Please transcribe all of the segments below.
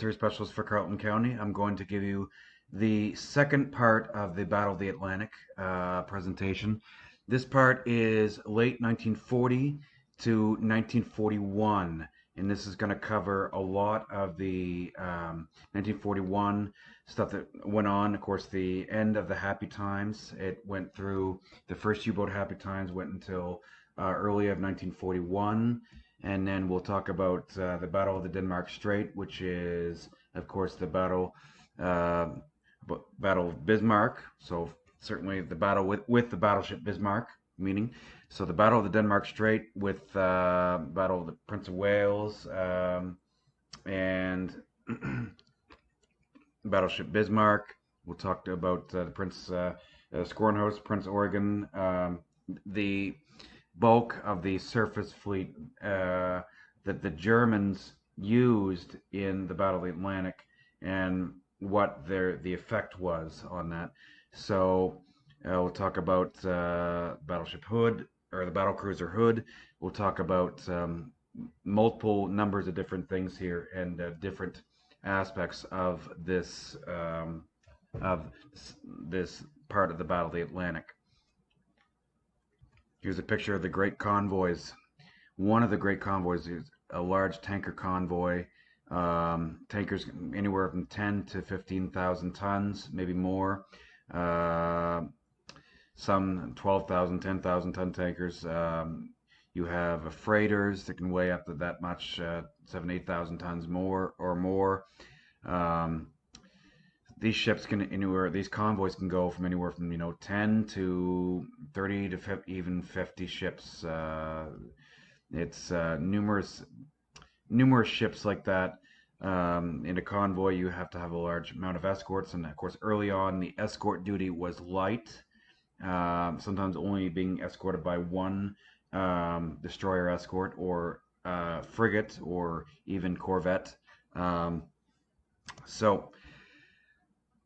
military specialist for Carleton County. I'm going to give you the second part of the Battle of the Atlantic presentation. This part is late 1940 to 1941, and this is going to cover a lot of the 1941 stuff that went on. Of course, the end of the Happy Times. It went through the first U-boat Happy Times went until early of 1941. And then we'll talk about the Battle of the Denmark Strait, which is, of course, the uh, Battle of Bismarck. So certainly the battle with the Battleship Bismarck, meaning. So the Battle of the Denmark Strait with Battle of the Prince of Wales and Battleship Bismarck. We'll talk about the Prince Scornhouse, Prince Oregon, the bulk of the surface fleet that the Germans used in the Battle of the Atlantic and what the effect was on that. So we'll talk about Battleship Hood or the Battle Cruiser Hood. We'll talk about multiple numbers of different things here and different aspects of this part of the Battle of the Atlantic. Here's a picture of the great convoys. One of the great convoys is a large tanker convoy. Tankers anywhere from 10 to 15,000 tons, maybe more. Some 12,000, 10,000 ton tankers. You have freighters that can weigh up to that much, 7, 8,000 tons more or more. These ships can these convoys can go from anywhere from 10 to 30 to 50, even 50 ships. It's numerous ships like that. In a convoy, you have to have a large amount of escorts, and of course, early on, the escort duty was light. Sometimes only being escorted by one destroyer escort or frigate or even corvette.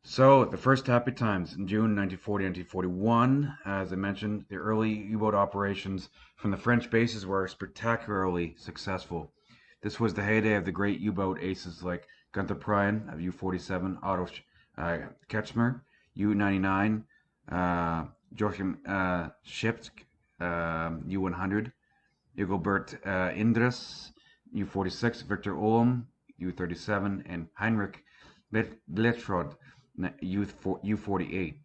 So the first Happy Times in June 1940-1941, as I mentioned, the early U-boat operations from the French bases were spectacularly successful. This was the heyday of the great U-boat aces like Gunther Prien of U-47, Otto Kretschmer, U-99, Joachim Schipsk, U-100, Igobert Indres, U-46, Victor Olm, U-37, and Heinrich Bletchrod, U-48.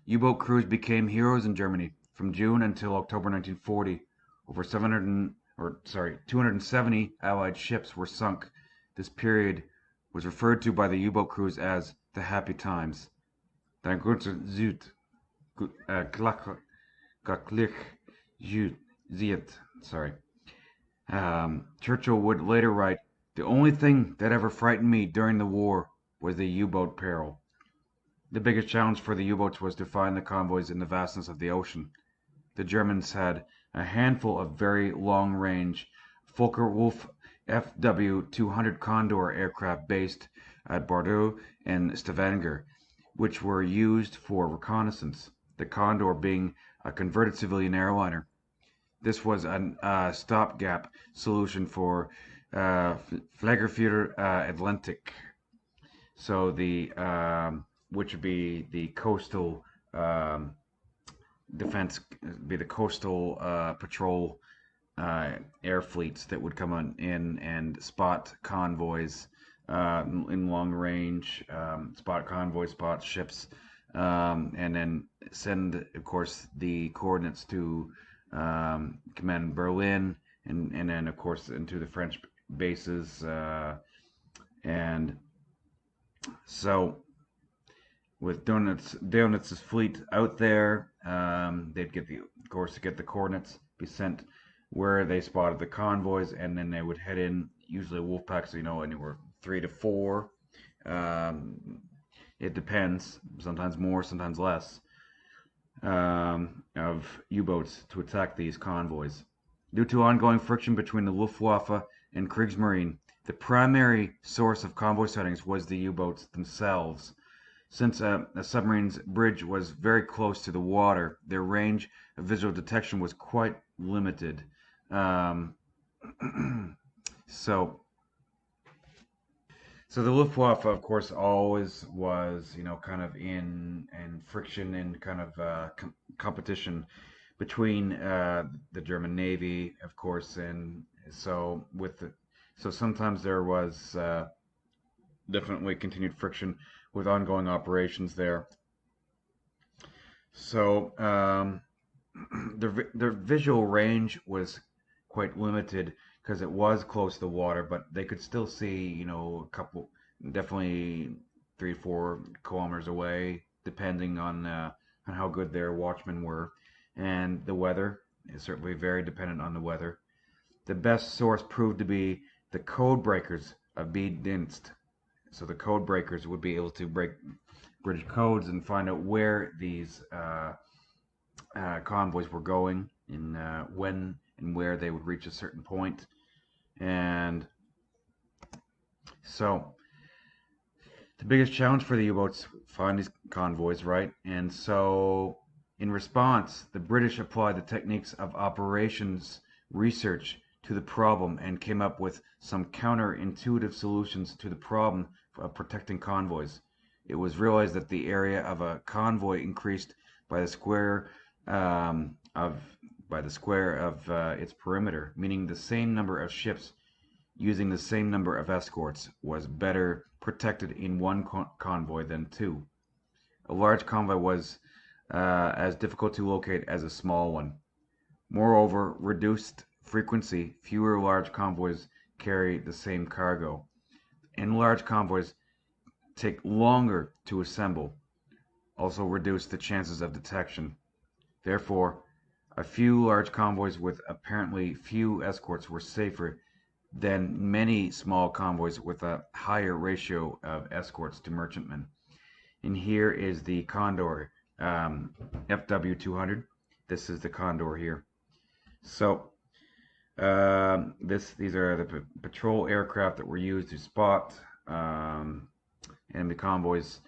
U-boat crews became heroes in Germany from June until October 1940. Over 270 Allied ships were sunk. This period was referred to by the U-boat crews as the Happy Times. Dann Grunze Süd, sorry. Churchill would later write, "The only thing that ever frightened me during the war was the U-boat peril." The biggest challenge for the U-boats was to find the convoys in the vastness of the ocean. The Germans had a handful of very long-range Focke-Wulf FW-200 Condor aircraft based at Bordeaux and Stavanger, which were used for reconnaissance, the Condor being a converted civilian airliner. This was a stopgap solution for Fliegerführer Atlantic. So which would be the coastal defense, be the coastal patrol air fleets that would come in and spot convoys in long range, spot convoys, spot ships, and then send, of course, the coordinates to command in Berlin, and then, of course, into the French bases, and so with Donitz's fleet out there, they'd get the coordinates, be sent where they spotted the convoys, and then they would head in, usually wolf packs, anywhere 3 to 4. It depends, sometimes more, sometimes less, of U-boats to attack these convoys. Due to ongoing friction between the Luftwaffe and Kriegsmarine, the primary source of convoy sightings was the U-boats themselves. Since a submarine's bridge was very close to the water, their range of visual detection was quite limited. So So the Luftwaffe, of course, always was, kind of in friction and kind of competition between the German Navy, of course, and so sometimes there was definitely continued friction with ongoing operations there. So their visual range was quite limited because it was close to the water, but they could still see, a couple, definitely 3 or 4 kilometers away, depending on how good their watchmen were, and the weather is certainly very dependent on the weather. The best source proved to be the code breakers of Bedienst. So the code breakers would be able to break British codes and find out where these convoys were going and when and where they would reach a certain point. And so the biggest challenge for the U-boats find these convoys, right? And so in response, the British applied the techniques of operations research to the problem and came up with some counterintuitive solutions to the problem of protecting convoys. It was realized that the area of a convoy increased by the square of its perimeter, meaning the same number of ships using the same number of escorts was better protected in one convoy than two. A large convoy was as difficult to locate as a small one. Moreover, reduced frequency, fewer large convoys carry the same cargo, and large convoys take longer to assemble, also reduce the chances of detection. Therefore, a few large convoys with apparently few escorts were safer than many small convoys with a higher ratio of escorts to merchantmen. And here is the Condor FW200. This is the Condor here. So these are the patrol aircraft that were used to spot enemy convoys.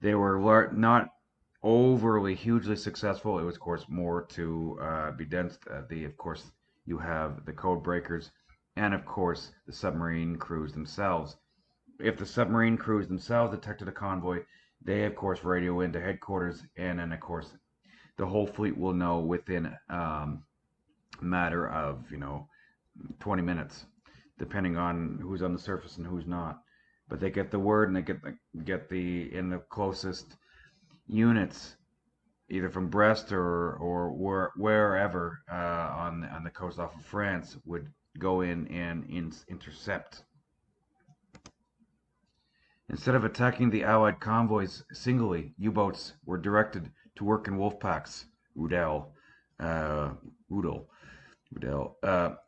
They were not overly hugely successful. It was, of course, more to be dense. Of course, you have the code breakers, and of course, the submarine crews themselves. If the submarine crews themselves detected a convoy, they of course radio into headquarters, and then of course the whole fleet will know within a matter of 20 minutes, depending on who's on the surface and who's not. But they get the word, and they get the in the closest units, either from Brest or wherever on the coast off of France, would go in and intercept. Instead of attacking the Allied convoys singly, U-boats were directed to work in wolf packs. Rudel,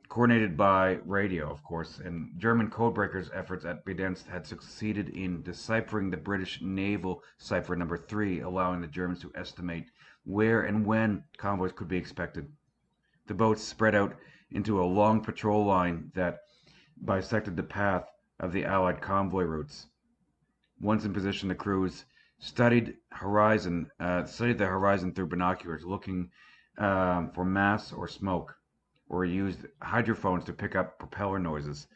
coordinated by radio, of course, and German codebreakers' efforts at Bedienst had succeeded in deciphering the British naval cipher number 3, allowing the Germans to estimate where and when convoys could be expected. The boats spread out into a long patrol line that bisected the path of the Allied convoy routes. Once in position, the crews studied the horizon through binoculars, looking for mass or smoke, or used hydrophones to pick up propeller noises.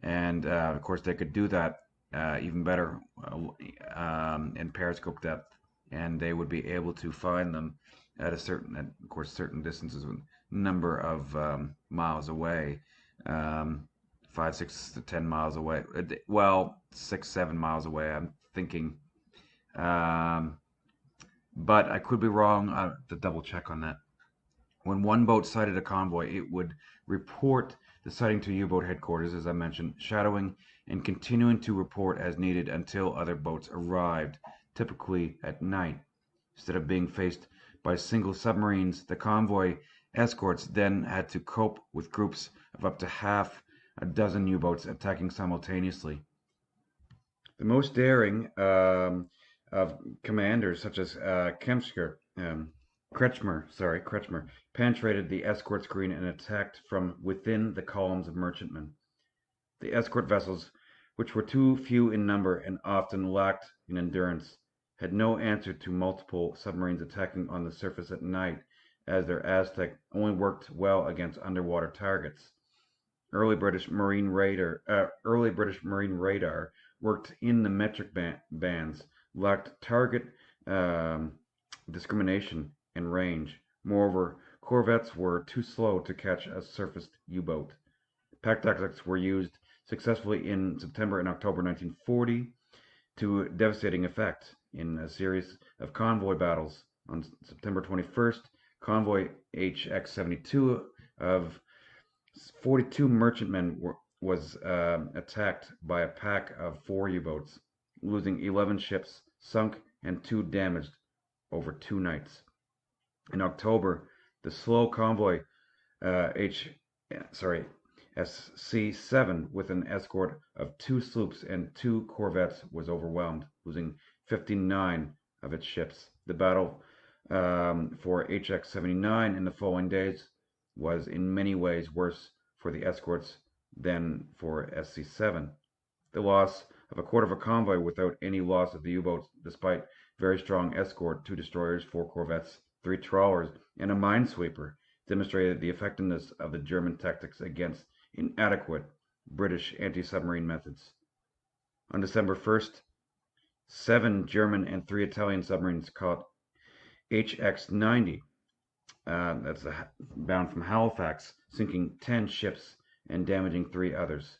And of course, they could do that even better in periscope depth, and they would be able to find them at certain distances, number of miles away, 5, 6 to 10 miles away. Well, 6, 7 miles away, I'm thinking. But I could be wrong. I have to double check on that. When one boat sighted a convoy, it would report the sighting to U-boat headquarters, as I mentioned, shadowing and continuing to report as needed until other boats arrived, typically at night. Instead of being faced by single submarines, the convoy escorts then had to cope with groups of up to half a dozen U-boats attacking simultaneously. The most daring of commanders, such as Kretschmer, penetrated the escort screen and attacked from within the columns of merchantmen. The escort vessels, which were too few in number and often lacked in endurance, had no answer to multiple submarines attacking on the surface at night, as their Aztec only worked well against underwater targets. Early British Marine radar worked in the metric bands, lacked target um, discrimination and range. Moreover, corvettes were too slow to catch a surfaced U-boat. Pack tactics were used successfully in September and October 1940 to devastating effect in a series of convoy battles. On September 21st, convoy HX-72 of 42 merchantmen was attacked by a pack of 4 U-boats, losing 11 ships sunk and 2 damaged over 2 nights. In October, the slow convoy SC-7 with an escort of 2 sloops and 2 corvettes was overwhelmed, losing 59 of its ships. The battle for HX-79 in the following days was in many ways worse for the escorts than for SC-7. The loss of a quarter of a convoy without any loss of the U-boats, despite very strong escort, 2 destroyers, 4 corvettes, 3 trawlers, and a minesweeper, demonstrated the effectiveness of the German tactics against inadequate British anti-submarine methods. On December 1st, 7 German and 3 Italian submarines caught HX-90, bound from Halifax, sinking 10 ships and damaging 3 others.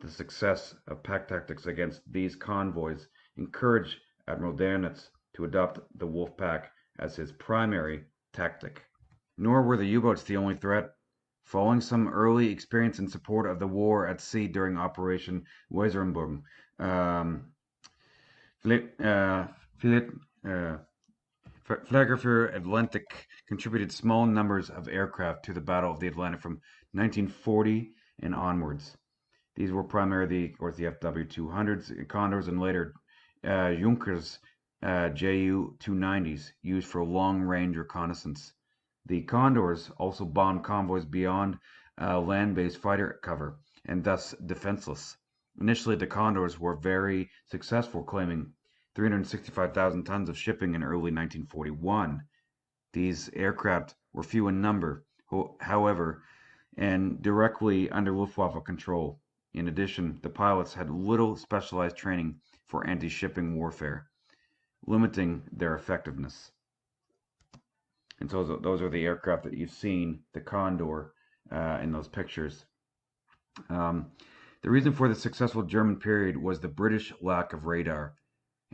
The success of pack tactics against these convoys encouraged Admiral Dönitz to adopt the wolf pack as his primary tactic. Nor were the U-boats the only threat. Following some early experience in support of the war at sea during Operation Weserübung, Flagger für Atlantic contributed small numbers of aircraft to the Battle of the Atlantic from 1940 and onwards. These were primarily, of course, the FW-200s, Condors, and later Junkers Ju-290s used for long-range reconnaissance. The Condors also bombed convoys beyond land-based fighter cover, and thus defenseless. Initially, the Condors were very successful, claiming 365,000 tons of shipping in early 1941. These aircraft were few in number, however, and directly under Luftwaffe control. In addition, the pilots had little specialized training for anti-shipping warfare, limiting their effectiveness. And so those are the aircraft that you've seen, the Condor, in those pictures. The reason for the successful German period was the British lack of radar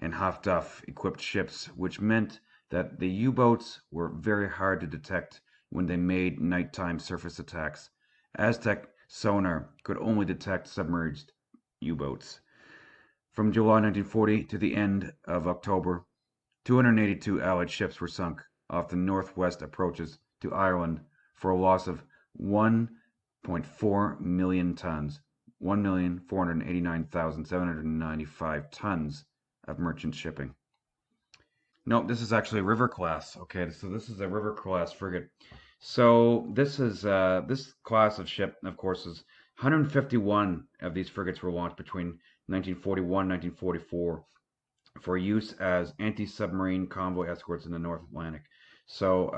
and Haftwaffe-equipped ships, which meant that the U-boats were very hard to detect when they made nighttime surface attacks. Aztec sonar could only detect submerged U-boats. From July 1940 to the end of October, 282 Allied ships were sunk off the northwest approaches to Ireland for a loss of 1.4 million tons, 1,489,795 tons of merchant shipping. No, this is actually a river class. Okay, so this is a river class frigate. So this is this class of ship, of course, is 151 of these frigates were launched between 1941 and 1944 for use as anti-submarine convoy escorts in the North Atlantic. So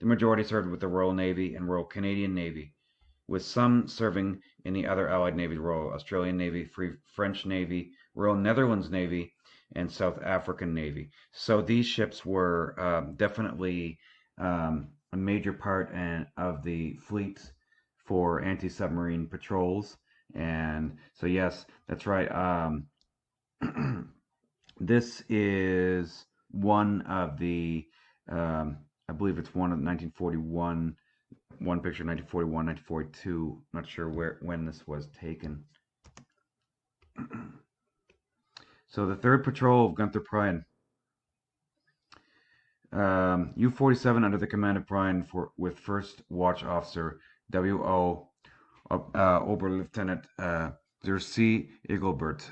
the majority served with the Royal Navy and Royal Canadian Navy, with some serving in the other Allied navies: Royal Australian Navy, French Navy, Royal Netherlands Navy, and South African Navy. So these ships were definitely a major part of the fleet for anti-submarine patrols. And so yes, that's right. This is one of the, I believe it's one of 1941, one picture, 1941, 1942. Not sure when this was taken. So the third patrol of Gunther Prien, U-47 under the command of Prien with first watch officer W.O. Oberlieutenant Zersi Igelbert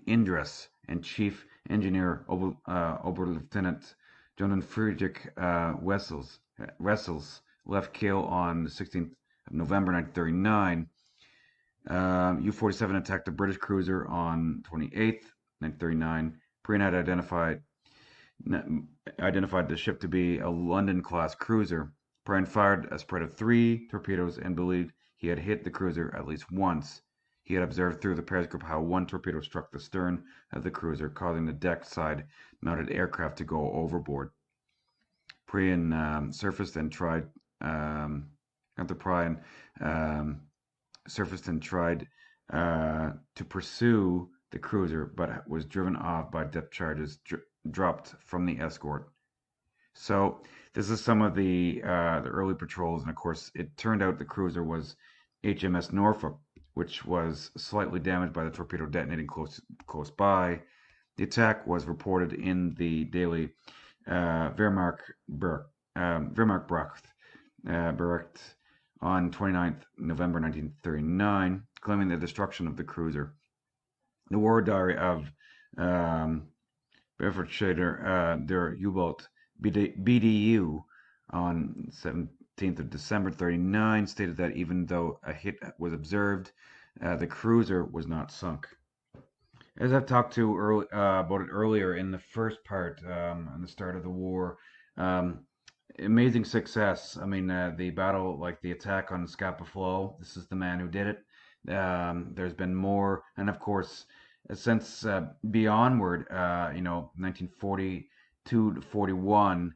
Indres and chief engineer Oberlieutenant Jonathan Friedrich Wessels left Kiel on the 16th of November 1939. U-47 attacked a British cruiser on 28th, 1939. Prien had identified the ship to be a London-class cruiser. Prien fired a spread of 3 torpedoes and believed he had hit the cruiser at least once. He had observed through the periscope how one torpedo struck the stern of the cruiser, causing the deck side mounted aircraft to go overboard. Prien surfaced and tried Gunther Prien surfaced and tried to pursue the cruiser, but was driven off by depth charges dropped from the escort. So this is some of the early patrols, and of course, it turned out the cruiser was HMS Norfolk, which was slightly damaged by the torpedo detonating close by. The attack was reported in the daily Wehrmacht Bericht on 29th November 1939, claiming the destruction of the cruiser. The war diary of Befehlshader der U-boat BDU on 17th of December 39 stated that even though a hit was observed, the cruiser was not sunk. As I've talked to about it earlier in the first part, on the start of the war, amazing success. I mean, the battle, like the attack on Scapa Flow, this is the man who did it. There's been more, and of course, since beyondward, 1942 to 41,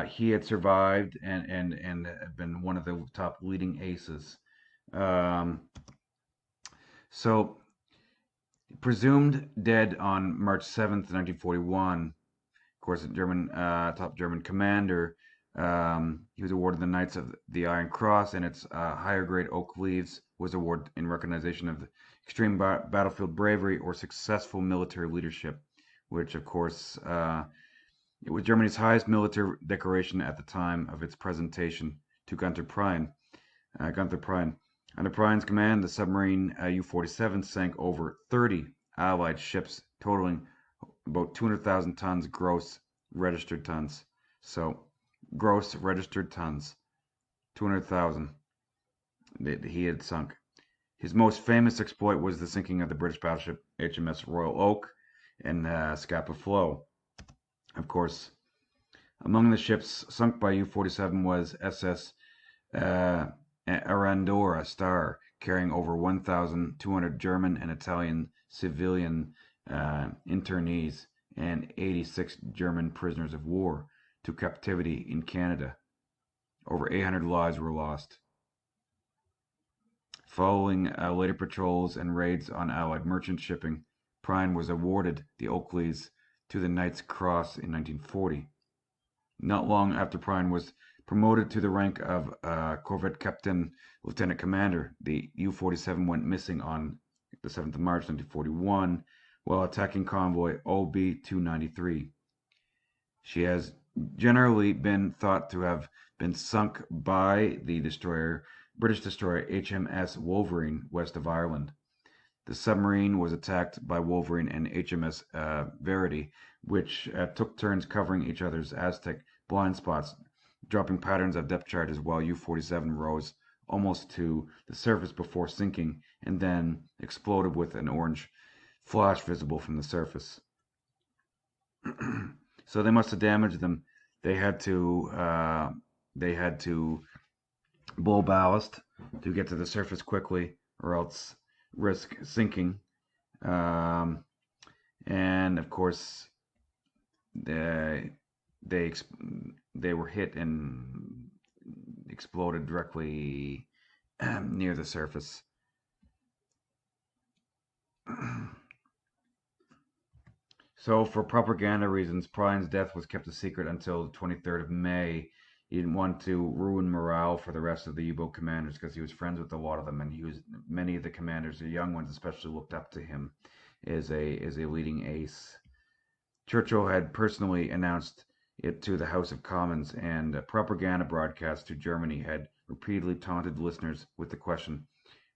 he had survived and been one of the top leading aces. So presumed dead on March 7th, 1941. Of course, a top German commander. He was awarded the Knights of the Iron Cross, and its higher grade oak leaves was awarded in recognition of extreme battlefield bravery or successful military leadership, which, of course, it was Germany's highest military decoration at the time of its presentation to Gunther Prien. Under Prien's command, the submarine U-47 sank over 30 Allied ships, totaling about 200,000 tons gross registered tons. So, gross registered tons, 200,000 that he had sunk. His most famous exploit was the sinking of the British battleship HMS Royal Oak and Scapa Flow. Of course, among the ships sunk by U-47 was SS Arandora Star, carrying over 1,200 German and Italian civilian internees and 86 German prisoners of war to captivity in Canada. Over 800 lives were lost. Following later patrols and raids on Allied merchant shipping, Prien was awarded the Oakleys to the Knight's Cross in 1940. Not long after Prien was promoted to the rank of corvette captain lieutenant commander, the U-47 went missing on the 7th of March 1941 while attacking convoy OB-293. She has generally been thought to have been sunk by the British destroyer HMS Wolverine west of Ireland. The submarine was attacked by Wolverine and HMS Verity, which took turns covering each other's Aztec blind spots, dropping patterns of depth charges while U-47 rose almost to the surface before sinking and then exploded with an orange flash visible from the surface. So they must have damaged them. They had to blow ballast to get to the surface quickly, or else risk sinking. And of course, they were hit and exploded directly near the surface. So, for propaganda reasons, Prien's death was kept a secret until the 23rd of May. He didn't want to ruin morale for the rest of the U-boat commanders because he was friends with a lot of them, and many of the commanders, the young ones especially, looked up to him as a leading ace. Churchill had personally announced it to the House of Commons, and propaganda broadcasts to Germany had repeatedly taunted listeners with the question,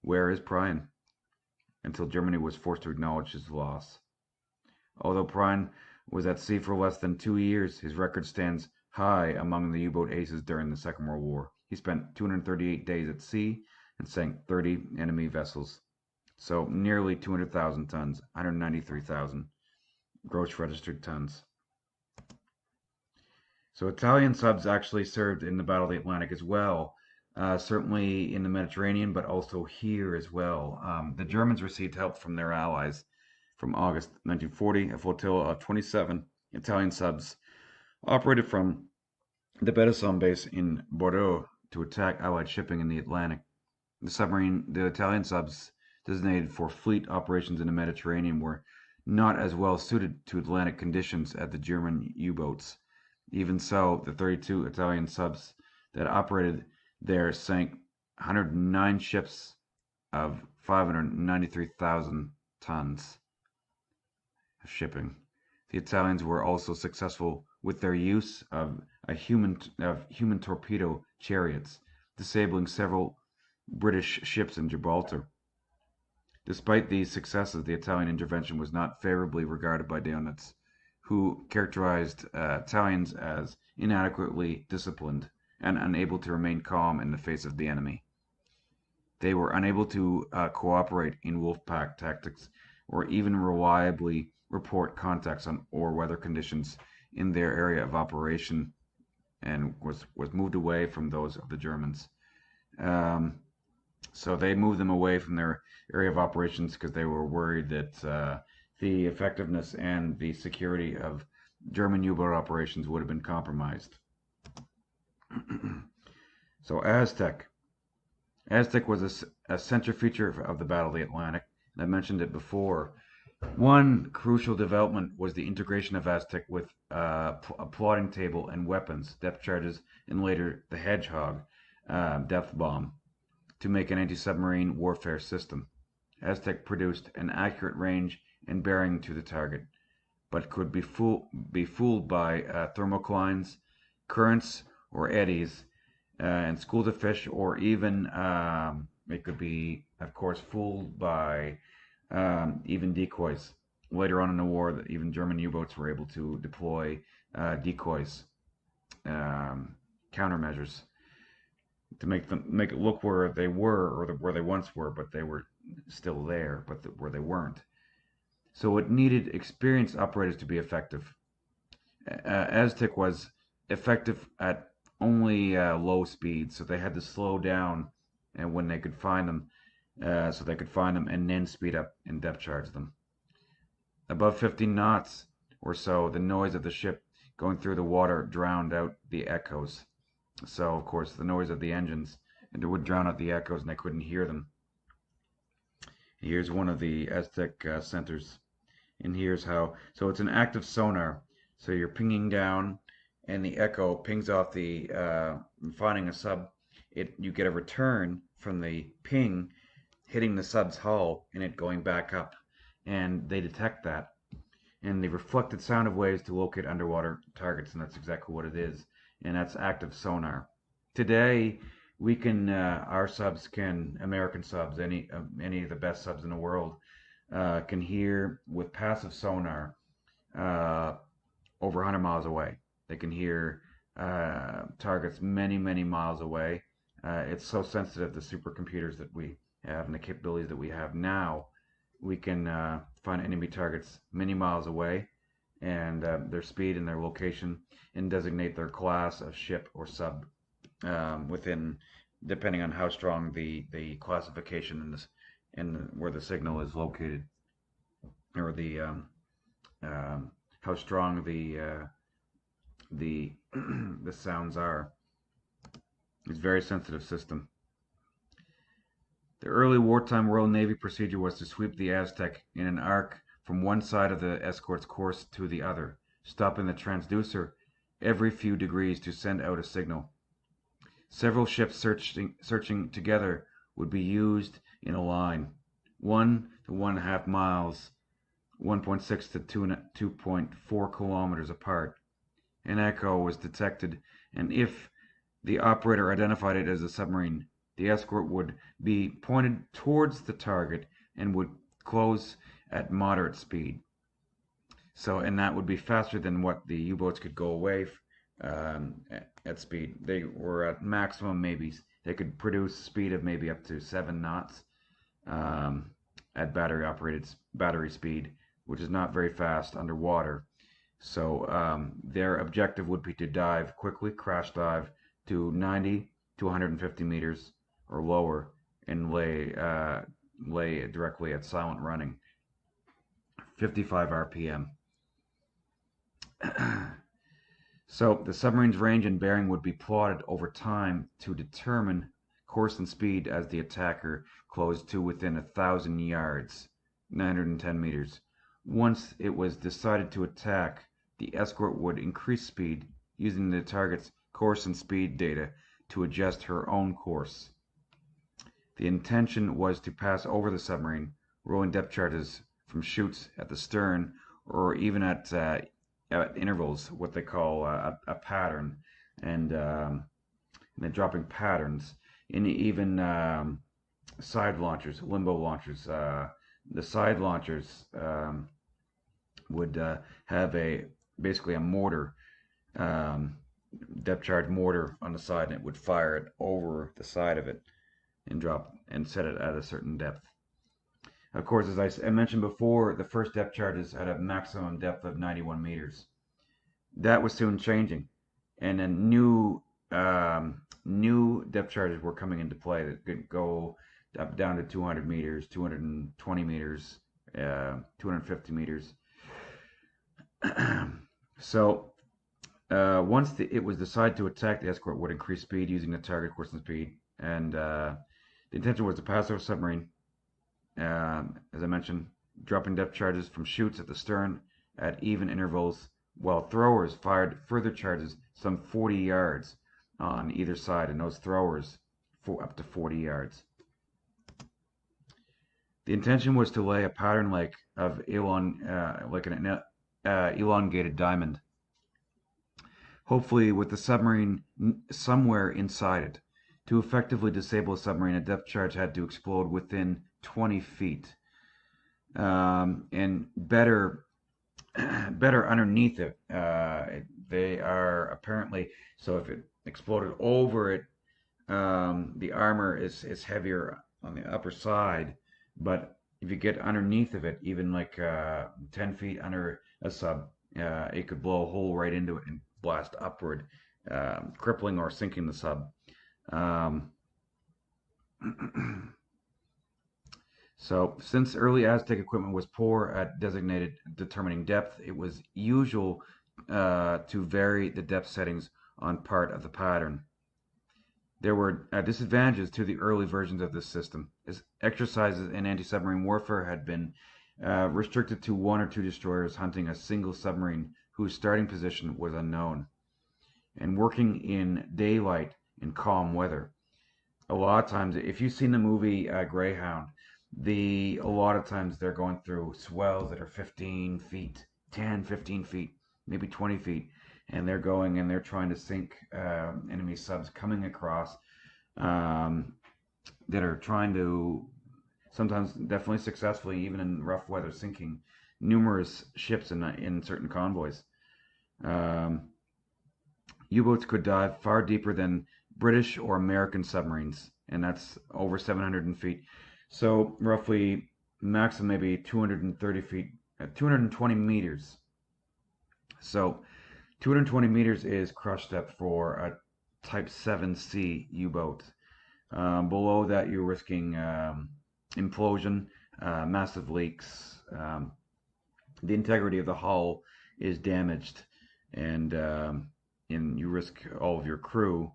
"Where is Prien?" until Germany was forced to acknowledge his loss. Although Prien was at sea for less than 2 years, his record stands high among the U-boat aces during the Second World War. He spent 238 days at sea and sank 30 enemy vessels. So nearly 200,000 tons, 193,000 gross registered tons. So Italian subs actually served in the Battle of the Atlantic as well. certainly in the Mediterranean, but also here as well. The Germans received help from their allies. From August 1940, a flotilla of 27 Italian subs operated from the Battleship base in Bordeaux to attack Allied shipping in the Atlantic. The Italian subs designated for fleet operations in the Mediterranean were not as well suited to Atlantic conditions as the German U-boats. Even so, the 32 Italian subs that operated there sank 109 ships of 593,000 tons of shipping. The Italians were also successful with their use of human torpedo chariots, disabling several British ships in Gibraltar. Despite these successes, the Italian intervention was not favorably regarded by Dönitz, who characterized Italians as inadequately disciplined and unable to remain calm in the face of the enemy. They were unable to cooperate in wolf-pack tactics or even reliably report contacts or weather conditions in their area of operation, and was moved away from those of the Germans. So they moved them away from their area of operations because they were worried that the effectiveness and the security of German U-boat operations would have been compromised. So Aztec was a central feature of the Battle of the Atlantic. I mentioned it before. One crucial development was the integration of Aztec with a plotting table and weapons, depth charges, and later the Hedgehog depth bomb, to make an anti-submarine warfare system. Aztec produced an accurate range and bearing to the target, but could be fooled by thermoclines, currents, or eddies, and schools of fish, or even it could be, of course, fooled by even decoys. Later on in the war, even German U-boats were able to deploy decoys, countermeasures, to make it look where they were, or where they once were, but they were still there, but where they weren't. So it needed experienced operators to be effective. Aztec was effective at only low speeds, so they had to slow down, and when they could find them, so they could find them and then speed up and depth charge them. Above 15 knots or so, the noise of the ship going through the water drowned out the echoes. So, of course, the noise of the engines, and it would drown out the echoes, and they couldn't hear them. Here's one of the Aztec centers, and here's how. So it's an active sonar. So you're pinging down, and the echo pings off the finding a sub. You get a return from the ping hitting the sub's hull and it going back up, and they detect that, and the reflected sound of waves to locate underwater targets, and that's exactly what it is, and that's active sonar. Today, we can our subs can American subs, any of the best subs in the world, can hear with passive sonar over 100 miles away. They can hear targets many miles away. It's so sensitive, the supercomputers that we have and the capabilities that we have now, we can find enemy targets many miles away, and their speed and their location, and designate their class of ship or sub within, depending on how strong the classification and where the signal is located, or the how strong the the sounds are. It's a very sensitive system. The early wartime Royal Navy procedure was to sweep the Aztec in an arc from one side of the escort's course to the other, stopping the transducer every few degrees to send out a signal. Several ships searching together would be used in a line, 1 to 1.5 miles, 1.6 to 2.4 kilometers apart. An echo was detected, and if the operator identified it as a submarine, the escort would be pointed towards the target and would close at moderate speed. So, and that would be faster than what the U-boats could go away at speed. They were at maximum, maybe they could produce speed of maybe up to 7 knots at battery speed, which is not very fast underwater. So their objective would be to dive quickly, crash dive to 90 to 150 meters or lower and lay directly at silent running, 55 RPM. So the submarine's range and bearing would be plotted over time to determine course and speed as the attacker closed to within 1,000 yards, 910 meters. Once it was decided to attack, the escort would increase speed using the target's course and speed data to adjust her own course. The intention was to pass over the submarine, rolling depth charges from chutes at the stern or even at intervals, what they call a pattern, and then dropping patterns in even side launchers, limbo launchers. The side launchers would have basically a mortar, depth charge mortar on the side, and it would fire it over the side of it and drop and set it at a certain depth. Of course, as I mentioned before, the first depth charges had a maximum depth of 91 meters. That was soon changing, and then new depth charges were coming into play that could go up down to 200 meters, 220 meters, 250 meters. So once it was decided to attack, the escort would increase speed using the target course and speed, and the intention was to pass over submarine. As I mentioned, dropping depth charges from chutes at the stern at even intervals, while throwers fired further charges some 40 yards on either side, and those throwers for up to 40 yards. The intention was to lay a pattern like an elongated diamond, hopefully with the submarine somewhere inside it. To effectively disable a submarine, a depth charge had to explode within 20 feet, and better underneath it. They are apparently, so if it exploded over it, the armor is heavier on the upper side, but if you get underneath of it, even like 10 feet under a sub, it could blow a hole right into it and blast upward, crippling or sinking the sub. So, since early Aztec equipment was poor at determining depth, it was usual to vary the depth settings on part of the pattern. There were disadvantages to the early versions of this system, as exercises in anti-submarine warfare had been restricted to one or two destroyers hunting a single submarine whose starting position was unknown, and working in daylight in calm weather. A lot of times, if you've seen the movie Greyhound, a lot of times they're going through swells that are 15 feet, 10, 15 feet, maybe 20 feet, and they're going and they're trying to sink enemy subs coming across that are trying to, sometimes definitely successfully, even in rough weather, sinking numerous ships in certain convoys. U-boats could dive far deeper than British or American submarines, and that's over 700 feet. So roughly maximum maybe 230 feet, 220 meters. So 220 meters is crush depth for a Type 7C U-boat. Below that, you're risking implosion, massive leaks. The integrity of the hull is damaged, and you risk all of your crew.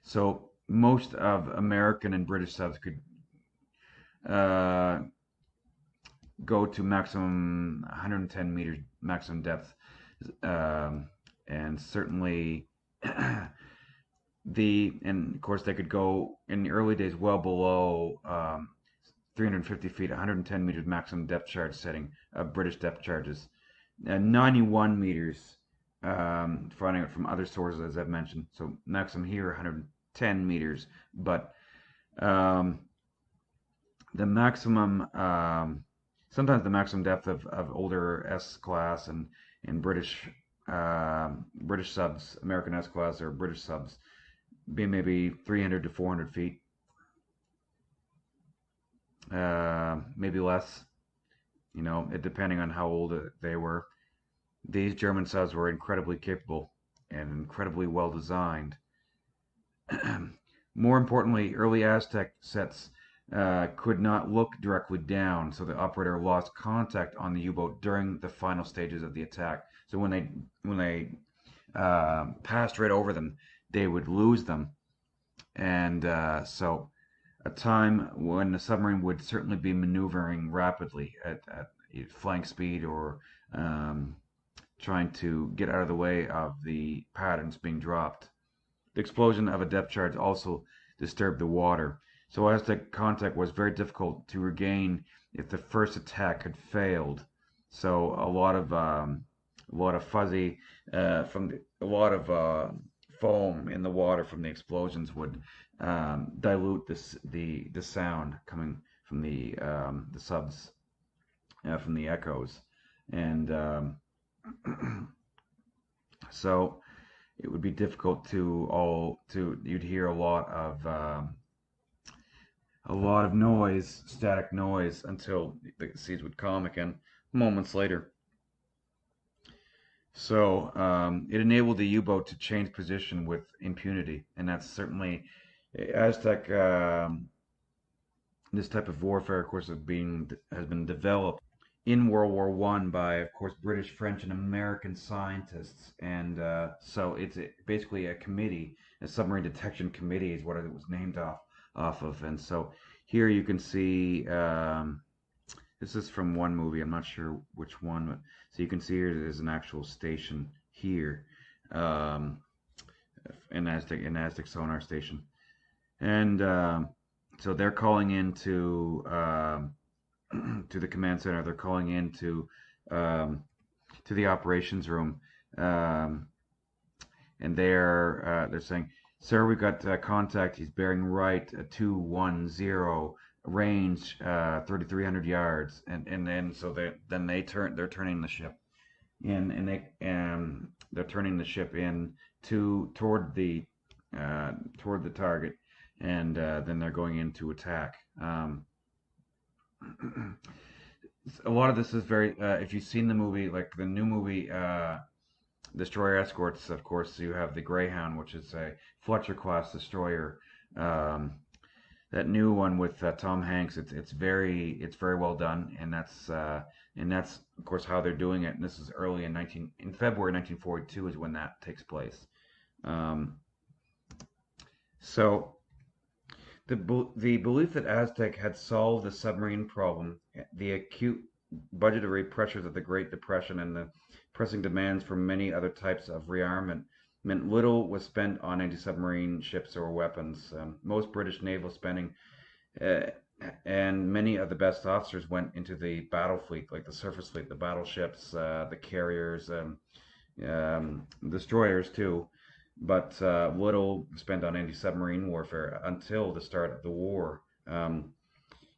So most of American and British subs could go to maximum 110 meters maximum depth, and certainly and of course they could go in the early days well below 350 feet, 110 meters maximum depth charge setting of British depth charges, and 91 meters, finding it from other sources as I've mentioned. So maximum here 110 meters, but the maximum, sometimes the maximum depth of older S class and British subs, American S class or British subs, be maybe 300 to 400 feet, maybe less, depending on how old they were. These German subs were incredibly capable and incredibly well designed. More importantly, early Aztec sets could not look directly down, so the operator lost contact on the U-boat during the final stages of the attack. So when they passed right over them, they would lose them, and so a time when the submarine would certainly be maneuvering rapidly at flank speed or um, trying to get out of the way of the patterns being dropped. The explosion of a depth charge also disturbed the water, so as the contact was very difficult to regain if the first attack had failed. So a lot of fuzzy a lot of foam in the water from the explosions would dilute the sound coming from the subs from the echoes, and so it would be difficult to you'd hear a lot of noise, static noise, until the seas would calm again moments later. So it enabled the U-boat to change position with impunity, and that's certainly Aztec. This type of warfare, of course, has been developed in World War One by, of course, British, French, and American scientists, and so it's basically a committee, a submarine detection committee, is what it was named off of. And so here you can see this is from one movie. I'm not sure which one, but so you can see here there's an actual station here, um, an Aztec sonar station, and so they're calling into to the command center. They're calling into um, to the operations room, um, and they're saying, "Sir, we got contact. He's bearing right, 210, range 3,300 yards." And then so they're turning the ship in, and they're turning the ship in toward the target, and then they're going into attack. A lot of this is very if you've seen the movie, like the new movie destroyer escorts, of course you have the Greyhound, which is a Fletcher class destroyer. um, that new one with Tom Hanks, it's very well done, and that's of course how they're doing it, and this is early in February 1942 is when that takes place. um, so the belief that Aztec had solved the submarine problem, the acute budgetary pressures of the Great Depression, and the pressing demands for many other types of rearmament meant little was spent on anti-submarine ships or weapons. Most British naval spending uh, and many of the best officers went into the battle fleet, like the surface fleet, the battleships, the carriers, destroyers too, but little spent on anti-submarine warfare until the start of the war.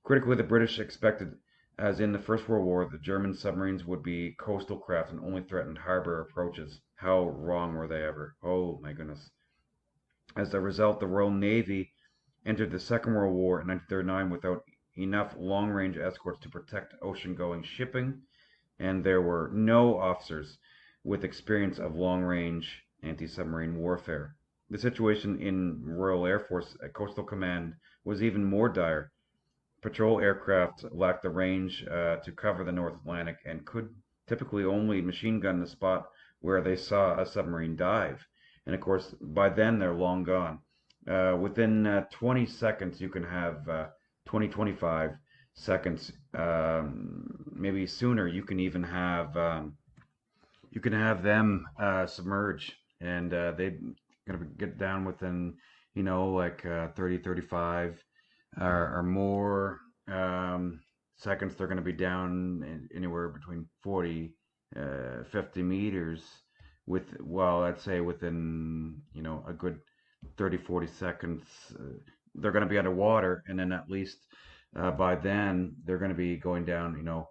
Critically, the British expected, as in the First World War, the German submarines would be coastal craft and only threatened harbor approaches. How wrong were they ever? Oh my goodness. As a result, the Royal Navy entered the Second World War in 1939 without enough long-range escorts to protect ocean-going shipping, and there were no officers with experience of long-range anti-submarine warfare. The situation in Royal Air Force Coastal Command was even more dire. Patrol aircraft lacked the range to cover the North Atlantic and could typically only machine gun the spot where they saw a submarine dive. And of course, by then they're long gone. Within 20 seconds, you can have 25 seconds, maybe sooner. You can have them submerge, and they're gonna get down within, like 30, 35 or more seconds. They're going to be down anywhere between 40, 50 meters well, I'd say within, a good 30, 40 seconds, they're going to be underwater. And then at least by then, they're going to be going down,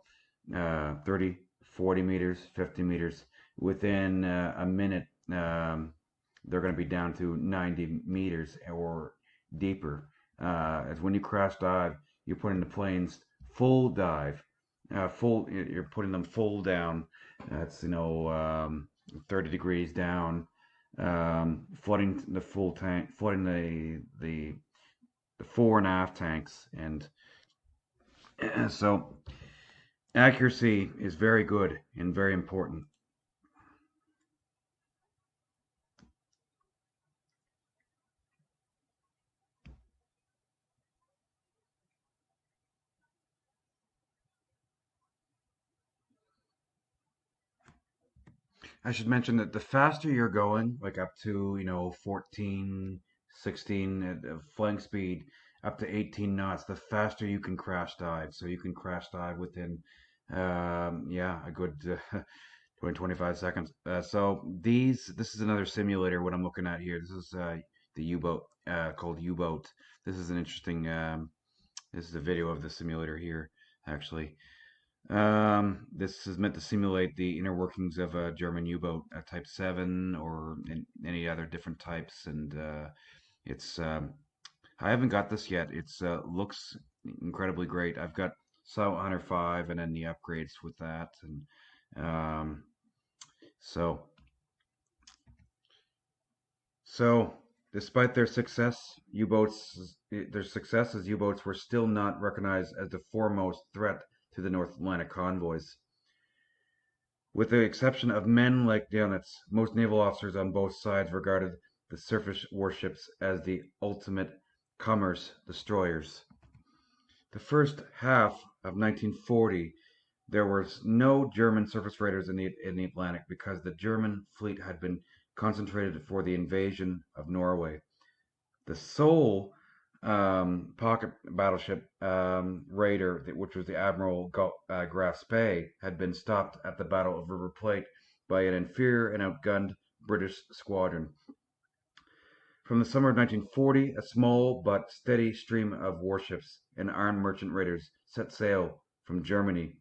30, 40 meters, 50 meters. Within a minute, they're going to be down to 90 meters or deeper. As when you crash dive, you're putting the planes full dive, you're putting them full down. That's 30 degrees down, flooding the full tank, flooding the fore and aft tanks, and so accuracy is very good and very important. I should mention that the faster you're going, like up to, 14, 16 at flying speed, up to 18 knots, the faster you can crash dive. So you can crash dive within, yeah, a good 20, 25 seconds. This is another simulator, what I'm looking at here. This is the U-boat called U-boat. This is an interesting, this is a video of the simulator here, actually. This is meant to simulate the inner workings of a German U-boat, a Type 7 or any other different types. And it's I haven't got this yet. It's looks incredibly great. I've got Saw Hunter 5 and then the upgrades with that. And so so despite their success as U-boats were still not recognized as the foremost threat to the North Atlantic convoys. With the exception of men like Dönitz, most naval officers on both sides regarded the surface warships as the ultimate commerce destroyers. The first half of 1940, there was no German surface raiders in the Atlantic because the German fleet had been concentrated for the invasion of Norway. The sole pocket battleship raider, which was the Admiral Graf Spee, had been stopped at the Battle of River Plate by an inferior and outgunned British squadron. From the summer of 1940, a small but steady stream of warships and armed merchant raiders set sail from Germany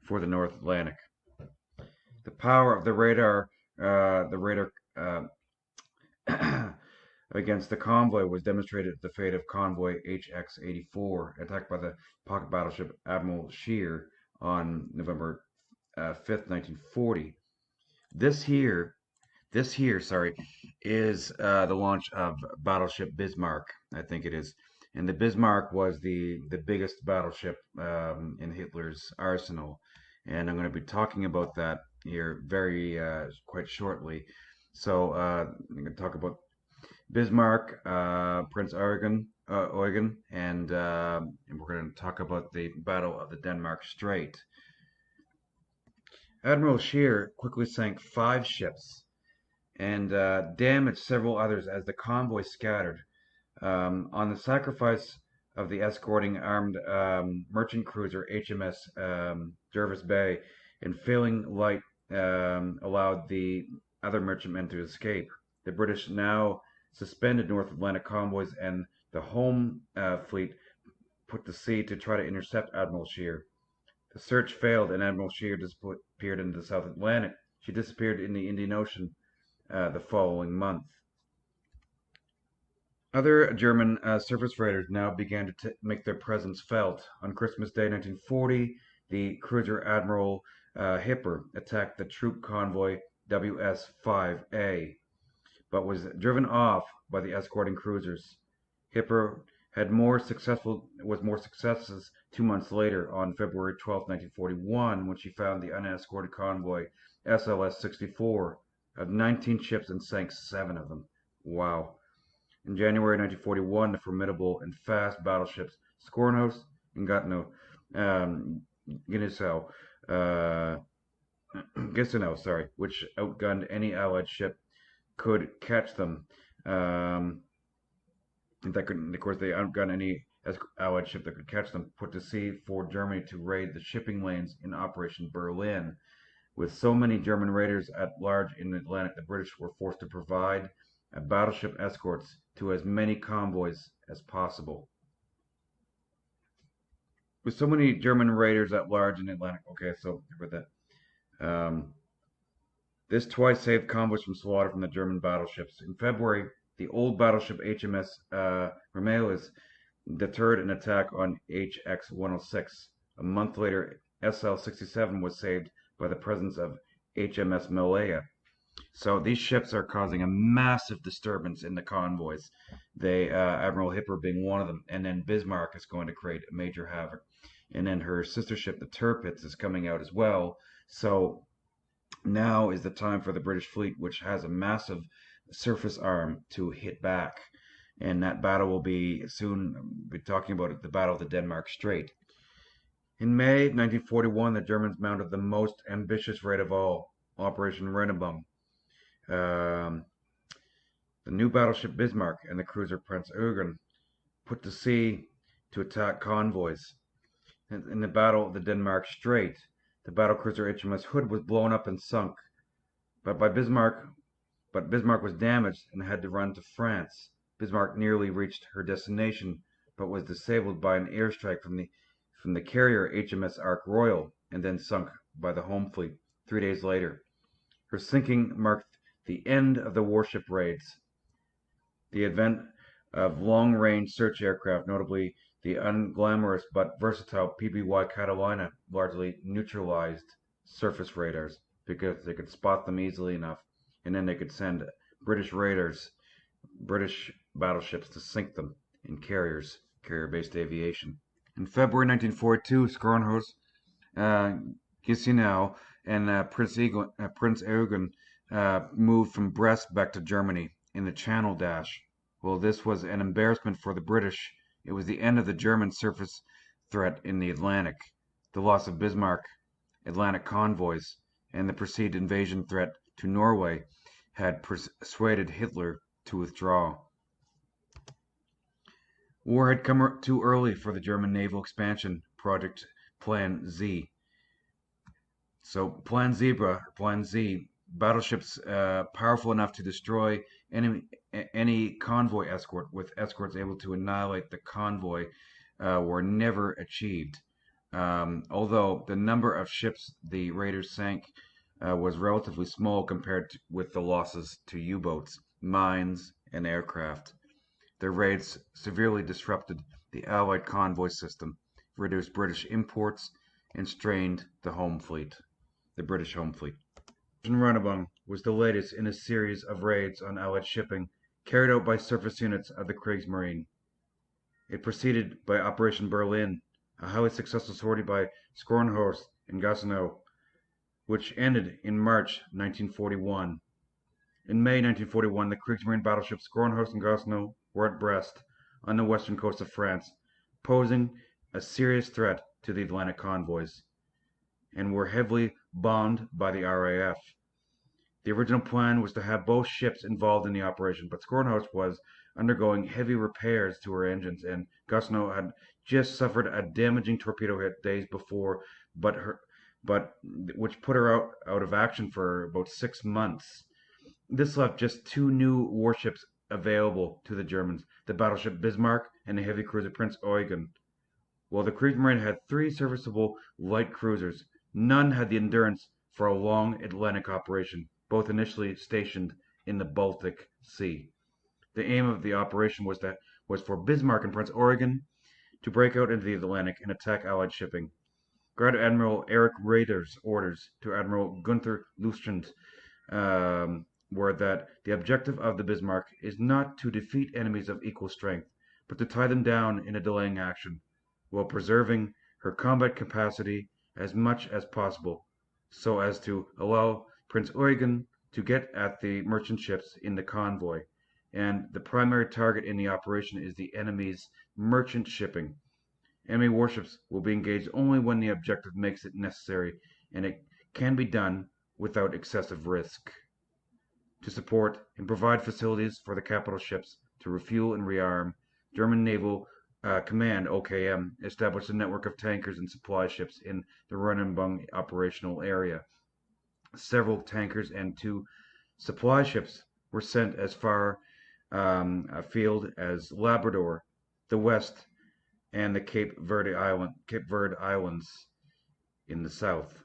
for the North Atlantic. The power of the radar against the convoy was demonstrated at the fate of convoy HX-84, attacked by the pocket battleship Admiral Scheer on November 5th, 1940. This here, sorry, is the launch of Battleship Bismarck, I think it is. And the Bismarck was the biggest battleship in Hitler's arsenal. And I'm going to be talking about that here very quite shortly. So I'm going to talk about Bismarck, Prince Eugen, and we're going to talk about the Battle of the Denmark Strait. Admiral Scheer quickly sank 5 ships and damaged several others as the convoy scattered. On the sacrifice of the escorting armed merchant cruiser HMS Jervis Bay, and failing light allowed the other merchantmen to escape. The British now suspended North Atlantic convoys, and the home fleet put to sea to try to intercept Admiral Scheer. The search failed, and Admiral Scheer disappeared into the South Atlantic. She disappeared in the Indian Ocean the following month. Other German surface raiders now began to make their presence felt. On Christmas Day 1940, the cruiser Admiral Hipper attacked the troop convoy WS-5A, but was driven off by the escorting cruisers. Hipper was more successes 2 months later, on February 12, 1941, when she found the unescorted convoy SLS-64 of 19 ships and sank 7 of them. Wow. In January 1941, the formidable and fast battleships Skornos and Gneisenau, which outgunned any Allied ship, could catch them. Of course, they outgunned any Allied ship that could catch them, put to sea for Germany to raid the shipping lanes in Operation Berlin. With so many German raiders at large in the Atlantic, the British were forced to provide battleship escorts to as many convoys as possible. With so many German raiders at large in the Atlantic, okay, so with that. This twice saved convoys from slaughter from the German battleships. In February, the old battleship HMS Remelius deterred an attack on HX-106. A month later, SL-67 was saved by the presence of HMS Malaya. So these ships are causing a massive disturbance in the convoys. Admiral Hipper being one of them, and then Bismarck is going to create a major havoc. And then her sister ship, the Tirpitz, is coming out as well. So now is the time for the British fleet, which has a massive surface arm, to hit back. And that battle will be soon, we'll be talking about it, the Battle of the Denmark Strait. In May 1941, the Germans mounted the most ambitious raid of all, Operation Renenbung. Um, the new battleship Bismarck and the cruiser Prince Eugen put to sea to attack convoys. In the Battle of the Denmark Strait, the battlecruiser HMS Hood was blown up and sunk, but Bismarck was damaged and had to run to France. Bismarck nearly reached her destination, but was disabled by an airstrike from the carrier HMS Ark Royal, and then sunk by the home fleet 3 days later. Her sinking marked the end of the warship raids. The advent of long-range search aircraft, notably the unglamorous but versatile PBY Catalina, largely neutralized surface radars because they could spot them easily enough, and then they could send British battleships to sink them in carrier-based aviation. In February 1942, Skjernhus, Gneisenau, and Prince Eugen moved from Brest back to Germany in the Channel Dash. Well, this was an embarrassment for the British. It was the end of the German surface threat in the Atlantic. The loss of Bismarck, Atlantic convoys, and the perceived invasion threat to Norway had persuaded Hitler to withdraw. War had come too early for the German naval expansion project Plan Z. So Plan Z, battleships powerful enough to destroy any convoy escort, with escorts able to annihilate the convoy, were never achieved. Although the number of ships the raiders sank was relatively small compared with the losses to U-boats, mines, and aircraft. Their raids severely disrupted the Allied convoy system, reduced British imports, and strained the British home fleet. Operation Renenbung was the latest in a series of raids on Allied shipping carried out by surface units of the Kriegsmarine. It preceded by Operation Berlin, a highly successful sortie by Skjernhus and Gneisenau, which ended in March 1941. In May 1941, the Kriegsmarine battleships Skjernhus and Gneisenau were at Brest, on the western coast of France, posing a serious threat to the Atlantic convoys, and were heavily bombed by the RAF. The original plan was to have both ships involved in the operation, but Skjernhus was undergoing heavy repairs to her engines, and Gneisenau had just suffered a damaging torpedo hit days before, which put her out of action for about 6 months. This left just 2 new warships available to the Germans, the battleship Bismarck and the heavy cruiser Prince Eugen. While the Kriegsmarine had 3 serviceable light cruisers, none had the endurance for a long Atlantic operation, both initially stationed in the Baltic Sea. The aim of the operation was for Bismarck and Prince Eugen to break out into the Atlantic and attack Allied shipping. Guard Admiral Erich Raeder's orders to Admiral Gunther Lütjens were that the objective of the Bismarck is not to defeat enemies of equal strength, but to tie them down in a delaying action, while preserving her combat capacity as much as possible, so as to allow Prince Eugen to get at the merchant ships in the convoy, and the primary target in the operation is the enemy's merchant shipping. Enemy warships will be engaged only when the objective makes it necessary, and it can be done without excessive risk. To support and provide facilities for the capital ships to refuel and rearm, German Naval Command (OKM) established a network of tankers and supply ships in the Renenbung operational area. Several tankers and 2 supply ships were sent as far afield as Labrador, the West, and the Cape Verde Islands in the south.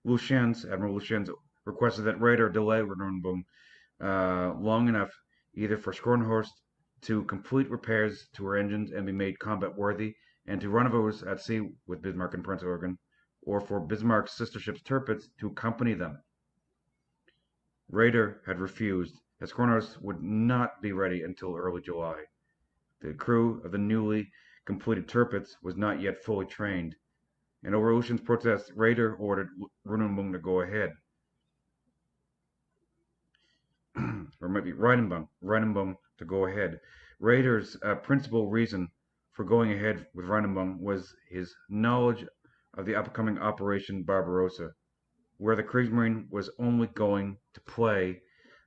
Admiral Lütjens requested that Raeder delay Renenbung long enough either for Skjernhus to complete repairs to her engines and be made combat worthy, and to rendezvous at sea with Bismarck and Prince Eugen, or for Bismarck's sister ships Tirpitz to accompany them. Raeder had refused, as Kronos would not be ready until early July. The crew of the newly completed Tirpitz was not yet fully trained, and over Lucian's protest, Raeder ordered Runenbung to go ahead. Or maybe Reinenbung to go ahead. Raeder's principal reason for going ahead with Reinenbung was his knowledge of the upcoming Operation Barbarossa, where the Kriegsmarine was only going to play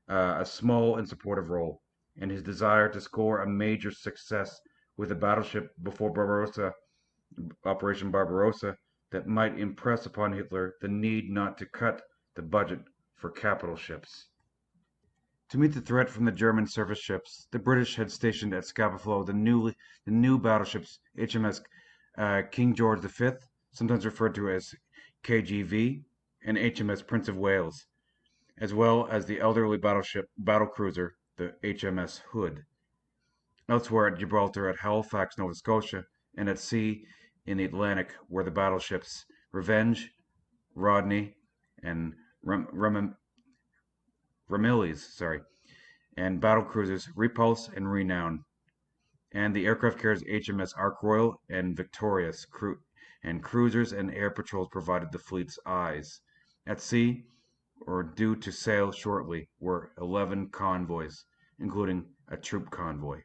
a small and supportive role, and his desire to score a major success with a battleship before Operation Barbarossa that might impress upon Hitler the need not to cut the budget for capital ships. To meet the threat from the German surface ships, the British had stationed at Scapa Flow the new battleships HMS King George V, sometimes referred to as KGV, and HMS Prince of Wales, as well as the elderly battlecruiser, the HMS Hood. Elsewhere at Gibraltar, at Halifax, Nova Scotia, and at sea in the Atlantic were the battleships Revenge, Rodney, and Ramillies, and battlecruisers Repulse and Renown, and the aircraft carriers HMS Ark Royal and Victorious, and cruisers and air patrols provided the fleet's eyes. At sea, or due to sail shortly, were 11 convoys, including a troop convoy.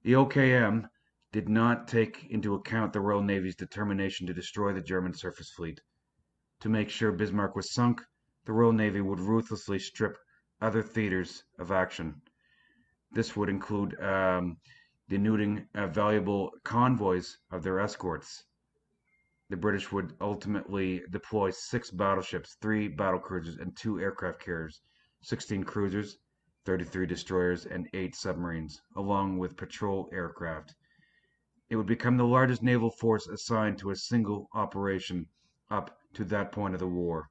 The OKM did not take into account the Royal Navy's determination to destroy the German surface fleet. To make sure Bismarck was sunk, the Royal Navy would ruthlessly strip other theaters of action. This would include denuding valuable convoys of their escorts. The British would ultimately deploy 6 battleships, 3 battlecruisers, and 2 aircraft carriers, 16 cruisers, 33 destroyers, and 8 submarines, along with patrol aircraft. It would become the largest naval force assigned to a single operation up to that point of the war.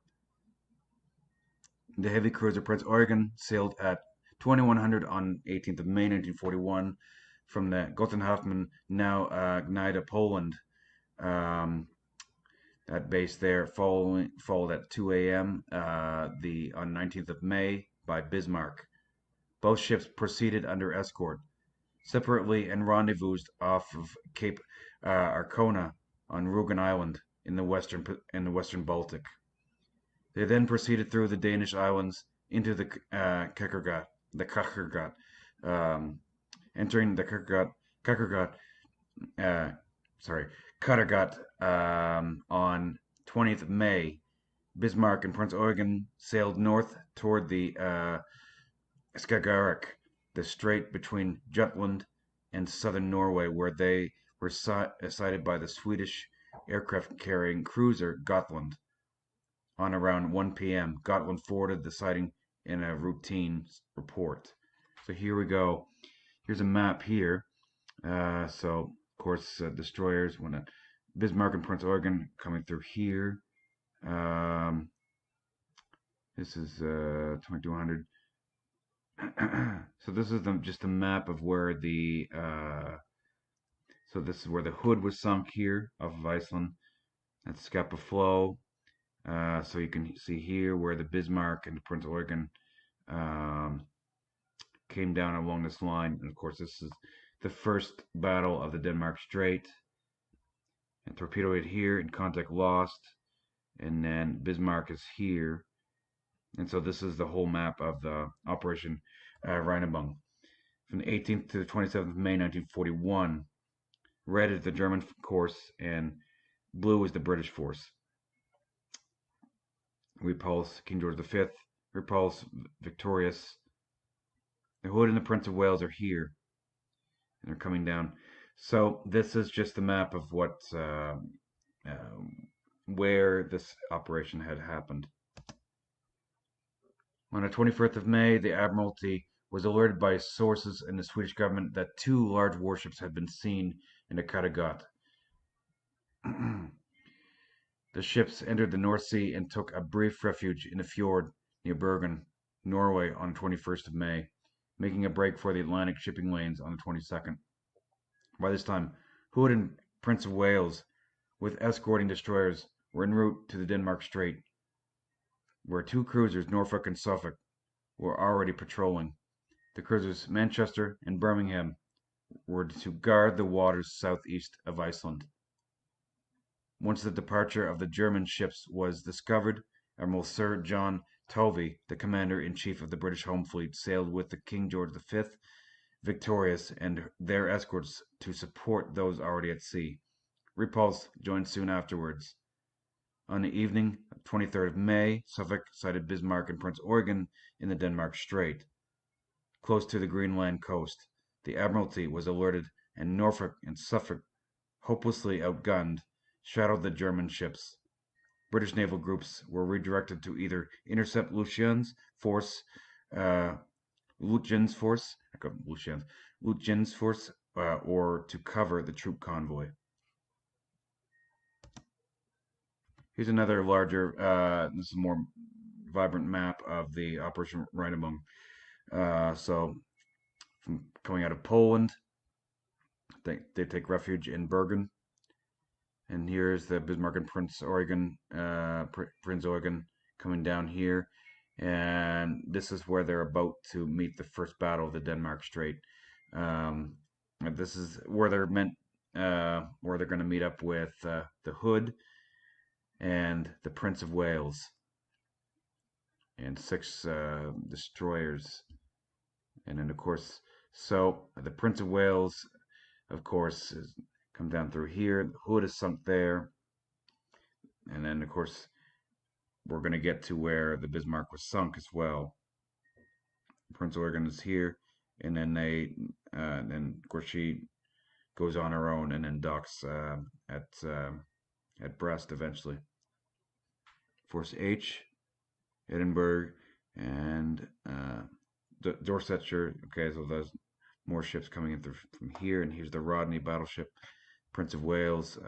The heavy cruiser Prince Eugen sailed at 2100 on 18th of May 1941 from the Gottenhafen, now Gdynia, Poland. That base there followed at 2 a.m. On 19th of May by Bismarck. Both ships proceeded under escort, separately, and rendezvoused off of Cape Arkona on Rügen Island in the western Baltic. They then proceeded through the Danish islands into the Kattegat, entering the Kattegat on 20th of May. Bismarck and Prince Eugen sailed north toward the Skagerrak, the strait between Jutland and southern Norway, where they were sighted by the Swedish aircraft-carrying cruiser Gotland. On around 1 p.m., Gotland forwarded the sighting in a routine report. So here we go. Here's a map here. So, of course, destroyers, Bismarck and Prince Eugen coming through here. This is 2200. So this is just a map of where so this is where the Hood was sunk here off of Iceland. That's Scapa Flow. So you can see here where the Bismarck and the Prince Eugen came down along this line. And of course, this is the first battle of the Denmark Strait. And torpedoed here and contact lost. And then Bismarck is here. And so this is the whole map of the Operation Rheinebung. From the 18th to the 27th of May 1941. Red is the German course and blue is the British force. Repulse, King George V, Repulse, Victorious. The Hood and the Prince of Wales are here. And they're coming down. So this is just the map of where this operation had happened. On the 21st of May, the Admiralty was alerted by sources in the Swedish government that 2 large warships had been seen in the Kattegat. The ships entered the North Sea and took a brief refuge in a fjord near Bergen, Norway on the 21st of May, making a break for the Atlantic shipping lanes on the 22nd. By this time, Hood and Prince of Wales, with escorting destroyers, were en route to the Denmark Strait. where two cruisers, Norfolk and Suffolk, were already patrolling. The cruisers Manchester and Birmingham were to guard the waters southeast of Iceland. Once the departure of the German ships was discovered, Admiral Sir John Tovey, the commander-in-chief of the British Home Fleet, sailed with the King George V, victorious, and their escorts to support those already at sea. Repulse joined soon afterwards. On the evening of 23rd of May, Suffolk sighted Bismarck and Prince Eugen in the Denmark Strait, close to the Greenland coast. The Admiralty was alerted, and Norfolk and Suffolk, hopelessly outgunned, shadowed the German ships. British naval groups were redirected to either intercept uh, Lutyens' force, or to cover the troop convoy. Here's another larger, this is a more vibrant map of the Operation Rheinübung. So, from coming out of Poland, they take refuge in Bergen. And here's the Bismarck and Prince Eugen coming down here. And this is where they're about to meet the first battle of the Denmark Strait. This is where they're where they're going to meet up with the Hood and the Prince of Wales and 6 destroyers. And then, of course, so the Prince of Wales, of course, come down through here. The Hood is sunk there. And then, of course, we're going to get to where the Bismarck was sunk as well. Prince Eugen is here. And then then, of course, she goes on her own and then docks at Brest eventually. Force H, Edinburgh, and Dorsetshire. Okay, so there's more ships coming in from here, and here's the Rodney battleship, Prince of Wales.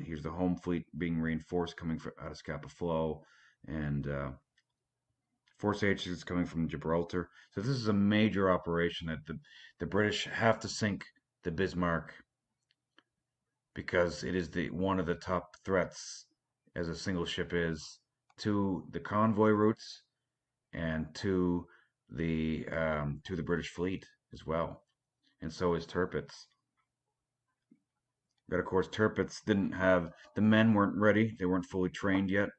Here's the home fleet being reinforced coming out of Scapa Flow, and Force H is coming from Gibraltar. So this is a major operation that the British have to sink the Bismarck because it is one of the top threats as a single ship is to the convoy routes and to the British fleet as well, and so is Tirpitz. But of course, Tirpitz didn't have the men weren't ready; they weren't fully trained yet,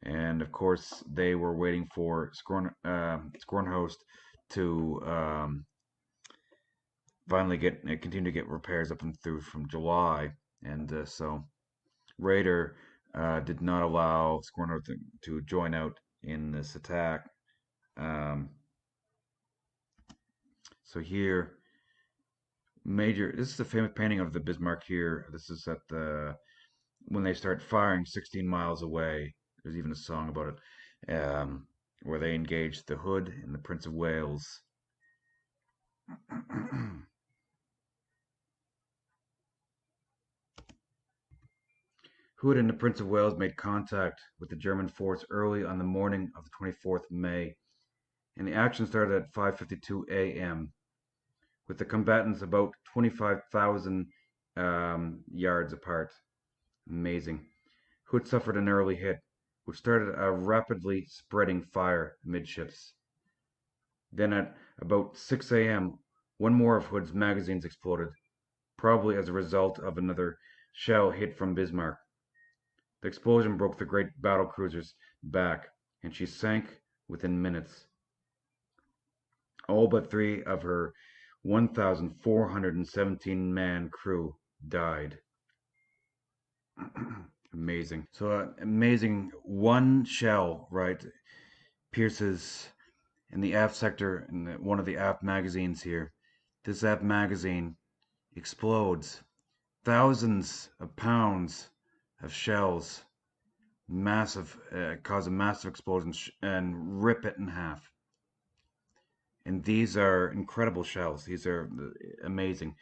and of course they were waiting for Scornhost to finally continue to get repairs up and through from July, and so Raider did not allow Scornhost to join out in this attack. So here, this is a famous painting of the Bismarck here. This is at when they start firing 16 miles away. There's even a song about it, where they engage the Hood and the Prince of Wales. Hood and the Prince of Wales made contact with the German force early on the morning of the 24th of May, and the action started at 5:52 a.m. with the combatants about 25,000 yards apart. Amazing. Hood suffered an early hit, which started a rapidly spreading fire amidships. Then at about 6 a.m., one more of Hood's magazines exploded, probably as a result of another shell hit from Bismarck. The explosion broke the great battle cruiser's back, and she sank within minutes. All but 3 of her 1,417-man crew died. Amazing. So amazing. One shell, right, pierces in the aft sector in one of the aft magazines here. This aft magazine explodes. Thousands of pounds of shells, cause a massive explosion and rip it in half. And these are incredible shells. These are amazing.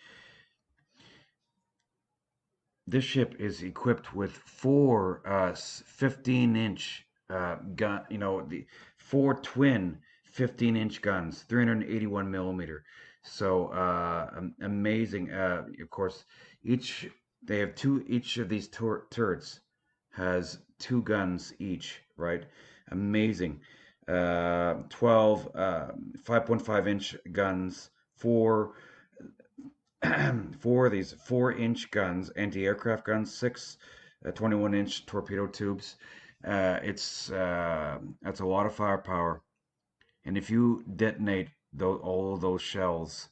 This ship is equipped with 4 15-inch gun. The 4 twin 15-inch guns, 381 millimeter. So amazing. Of course, each of these turrets has 2 guns each, right? Amazing. 12 5.5-inch guns, four of these 4-inch guns, anti-aircraft guns, six 21-inch torpedo tubes. That's a lot of firepower. And if you detonate all of those shells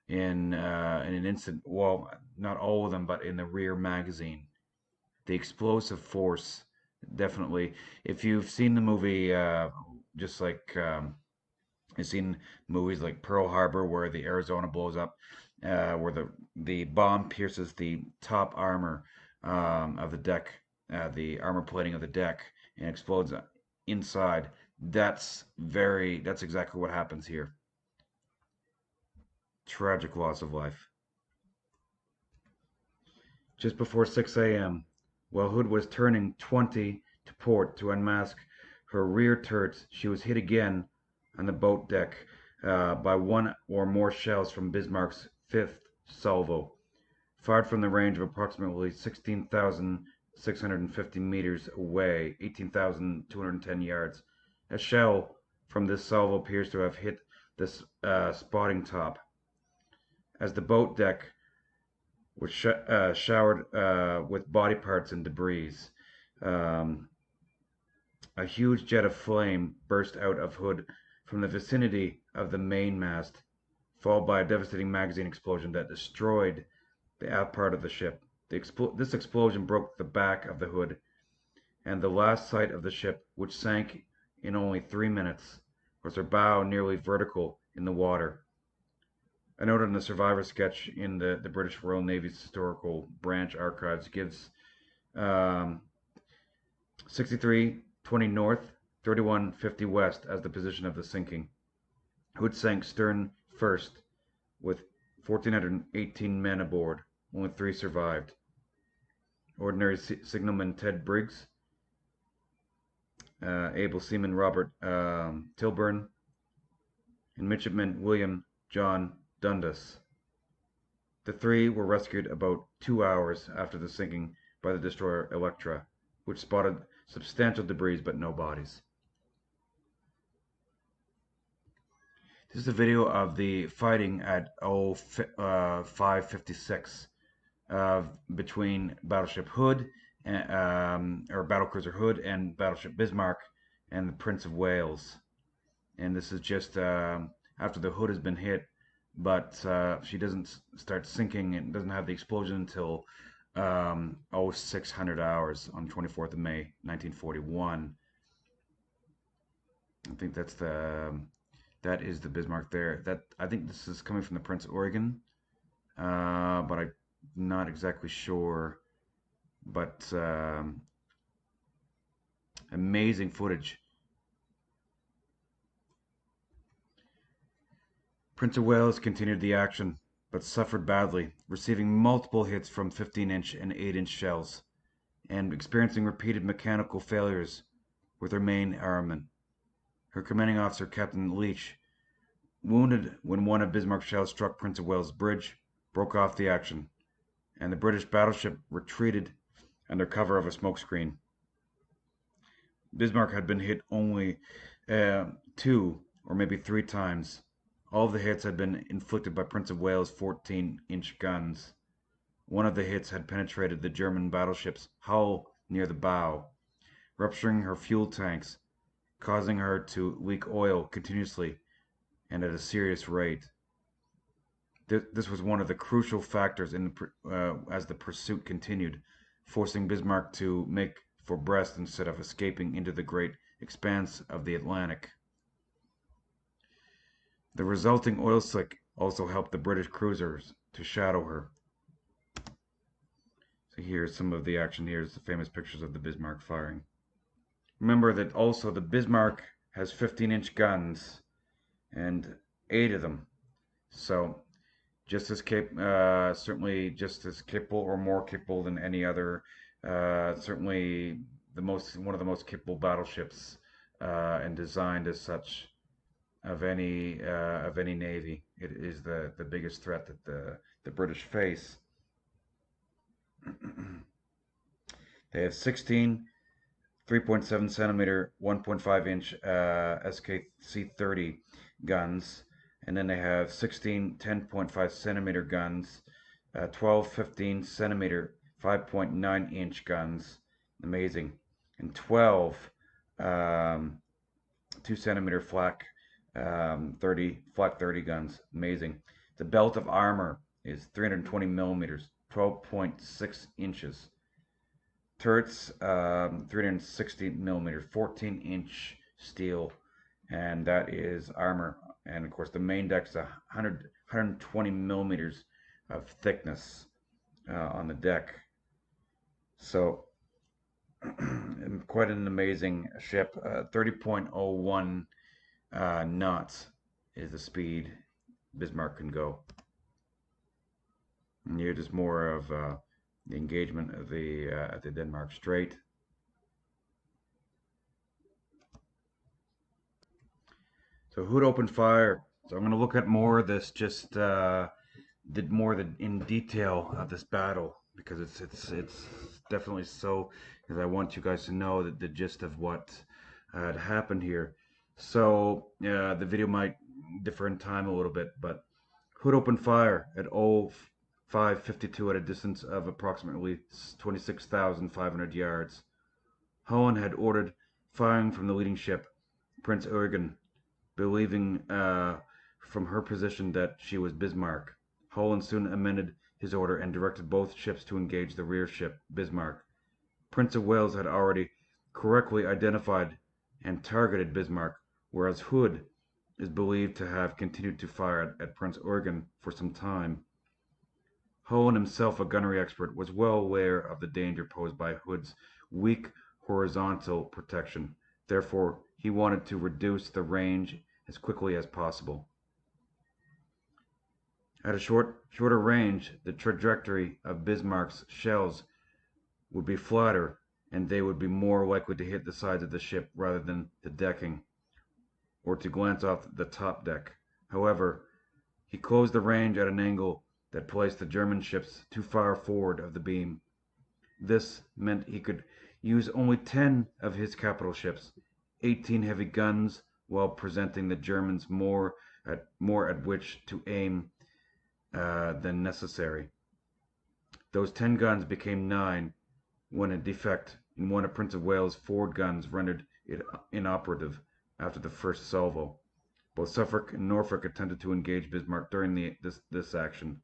in an instant, well, not all of them, but in the rear magazine, the explosive force definitely. If you've seen the movie, just like you've seen movies like Pearl Harbor, where the Arizona blows up, where the bomb pierces the top armor of the deck, the armor plating of the deck, and explodes inside. That's exactly what happens here. Tragic loss of life. Just before 6 a.m., while Hood was turning 20 to port to unmask her rear turrets, she was hit again on the boat deck by one or more shells from Bismarck's fifth salvo, fired from the range of approximately 16,650 meters away, 18,210 yards. A shell from this salvo appears to have hit the spotting top. As the boat deck was showered with body parts and debris. Um, a huge jet of flame burst out of Hood from the vicinity of the mainmast, followed by a devastating magazine explosion that destroyed the aft part of the ship. This explosion broke the back of the Hood, and the last sight of the ship, which sank in only 3 minutes, was her bow nearly vertical in the water. A note on the survivor sketch in the British Royal Navy's Historical Branch Archives gives 6320 north, 3150 west as the position of the sinking. Hood sank stern first with 1,418 men aboard. Only 3 survived. Ordinary signalman Ted Briggs, able seaman Robert Tilburn, and midshipman William John Dundas. The 3 were rescued about 2 hours after the sinking by the destroyer Electra, which spotted substantial debris but no bodies. This is a video of the fighting at 5:56 between Battleship Hood, or Battlecruiser Hood, and Battleship Bismarck and the Prince of Wales. And this is just after the Hood has been hit, but she doesn't start sinking and doesn't have the explosion until 0600 hours on 24th of May 1941. I think that is the Bismarck there. That I think this is coming from the Prince Oregon, but I'm not exactly sure. But amazing footage. Prince of Wales continued the action, but suffered badly, receiving multiple hits from 15-inch and 8-inch shells, and experiencing repeated mechanical failures with her main armament. Her commanding officer, Captain Leach, wounded when one of Bismarck's shells struck Prince of Wales' bridge, broke off the action, and the British battleship retreated under cover of a smokescreen. Bismarck had been hit only 2 or maybe 3 times. All of the hits had been inflicted by Prince of Wales' 14-inch guns. One of the hits had penetrated the German battleship's hull near the bow, rupturing her fuel tanks, causing her to leak oil continuously and at a serious rate. This was one of the crucial factors as the pursuit continued, forcing Bismarck to make for Brest instead of escaping into the great expanse of the Atlantic. The resulting oil slick also helped the British cruisers to shadow her. So here's some of the action. Here's the famous pictures of the Bismarck firing. Remember that also the Bismarck has 15-inch guns, and 8 of them. So certainly just as capable or more capable than any other. Certainly one of the most capable battleships, and designed as such of any navy. It is the biggest threat that the British face. They have 16 3.7 centimeter, 1.5 inch SKC-30 guns, and then they have 16 10.5 centimeter guns, 12 15 centimeter 5.9 inch guns, amazing, and 12 um, 2 centimeter flak 30 guns, amazing. The belt of armor is 320 millimeters, 12.6 inches. Turrets, 360 millimeter, 14-inch steel, and that is armor. And of course, the main deck's 120 millimeters of thickness on the deck. So, quite an amazing ship. 30.01 knots is the speed Bismarck can go. And here just more of the engagement of the Denmark Strait. So who'd open fire? So I'm going to look at more of this, just did more in detail of this battle because it's definitely so, because I want you guys to know that the gist of what had happened here. So the video might differ in time a little bit, but who'd opened fire at 05:52 at a distance of approximately 26,500 yards? Holland had ordered firing from the leading ship, Prince Eugen, believing from her position that she was Bismarck. Holland soon amended his order and directed both ships to engage the rear ship, Bismarck. Prince of Wales had already correctly identified and targeted Bismarck, whereas Hood is believed to have continued to fire at Prince Eugen for some time. Holland, himself a gunnery expert, was well aware of the danger posed by Hood's weak horizontal protection. Therefore, he wanted to reduce the range as quickly as possible. At a shorter range, the trajectory of Bismarck's shells would be flatter, and they would be more likely to hit the sides of the ship rather than the decking, or to glance off the top deck. However, he closed the range at an angle that placed the German ships too far forward of the beam. This meant he could use only 10 of his capital ships, 18 heavy guns, while presenting the Germans more at which to aim than necessary. Those 10 guns became 9 when a defect in one of Prince of Wales' forward guns rendered it inoperative after the first salvo. Both Suffolk and Norfolk attempted to engage Bismarck during this action,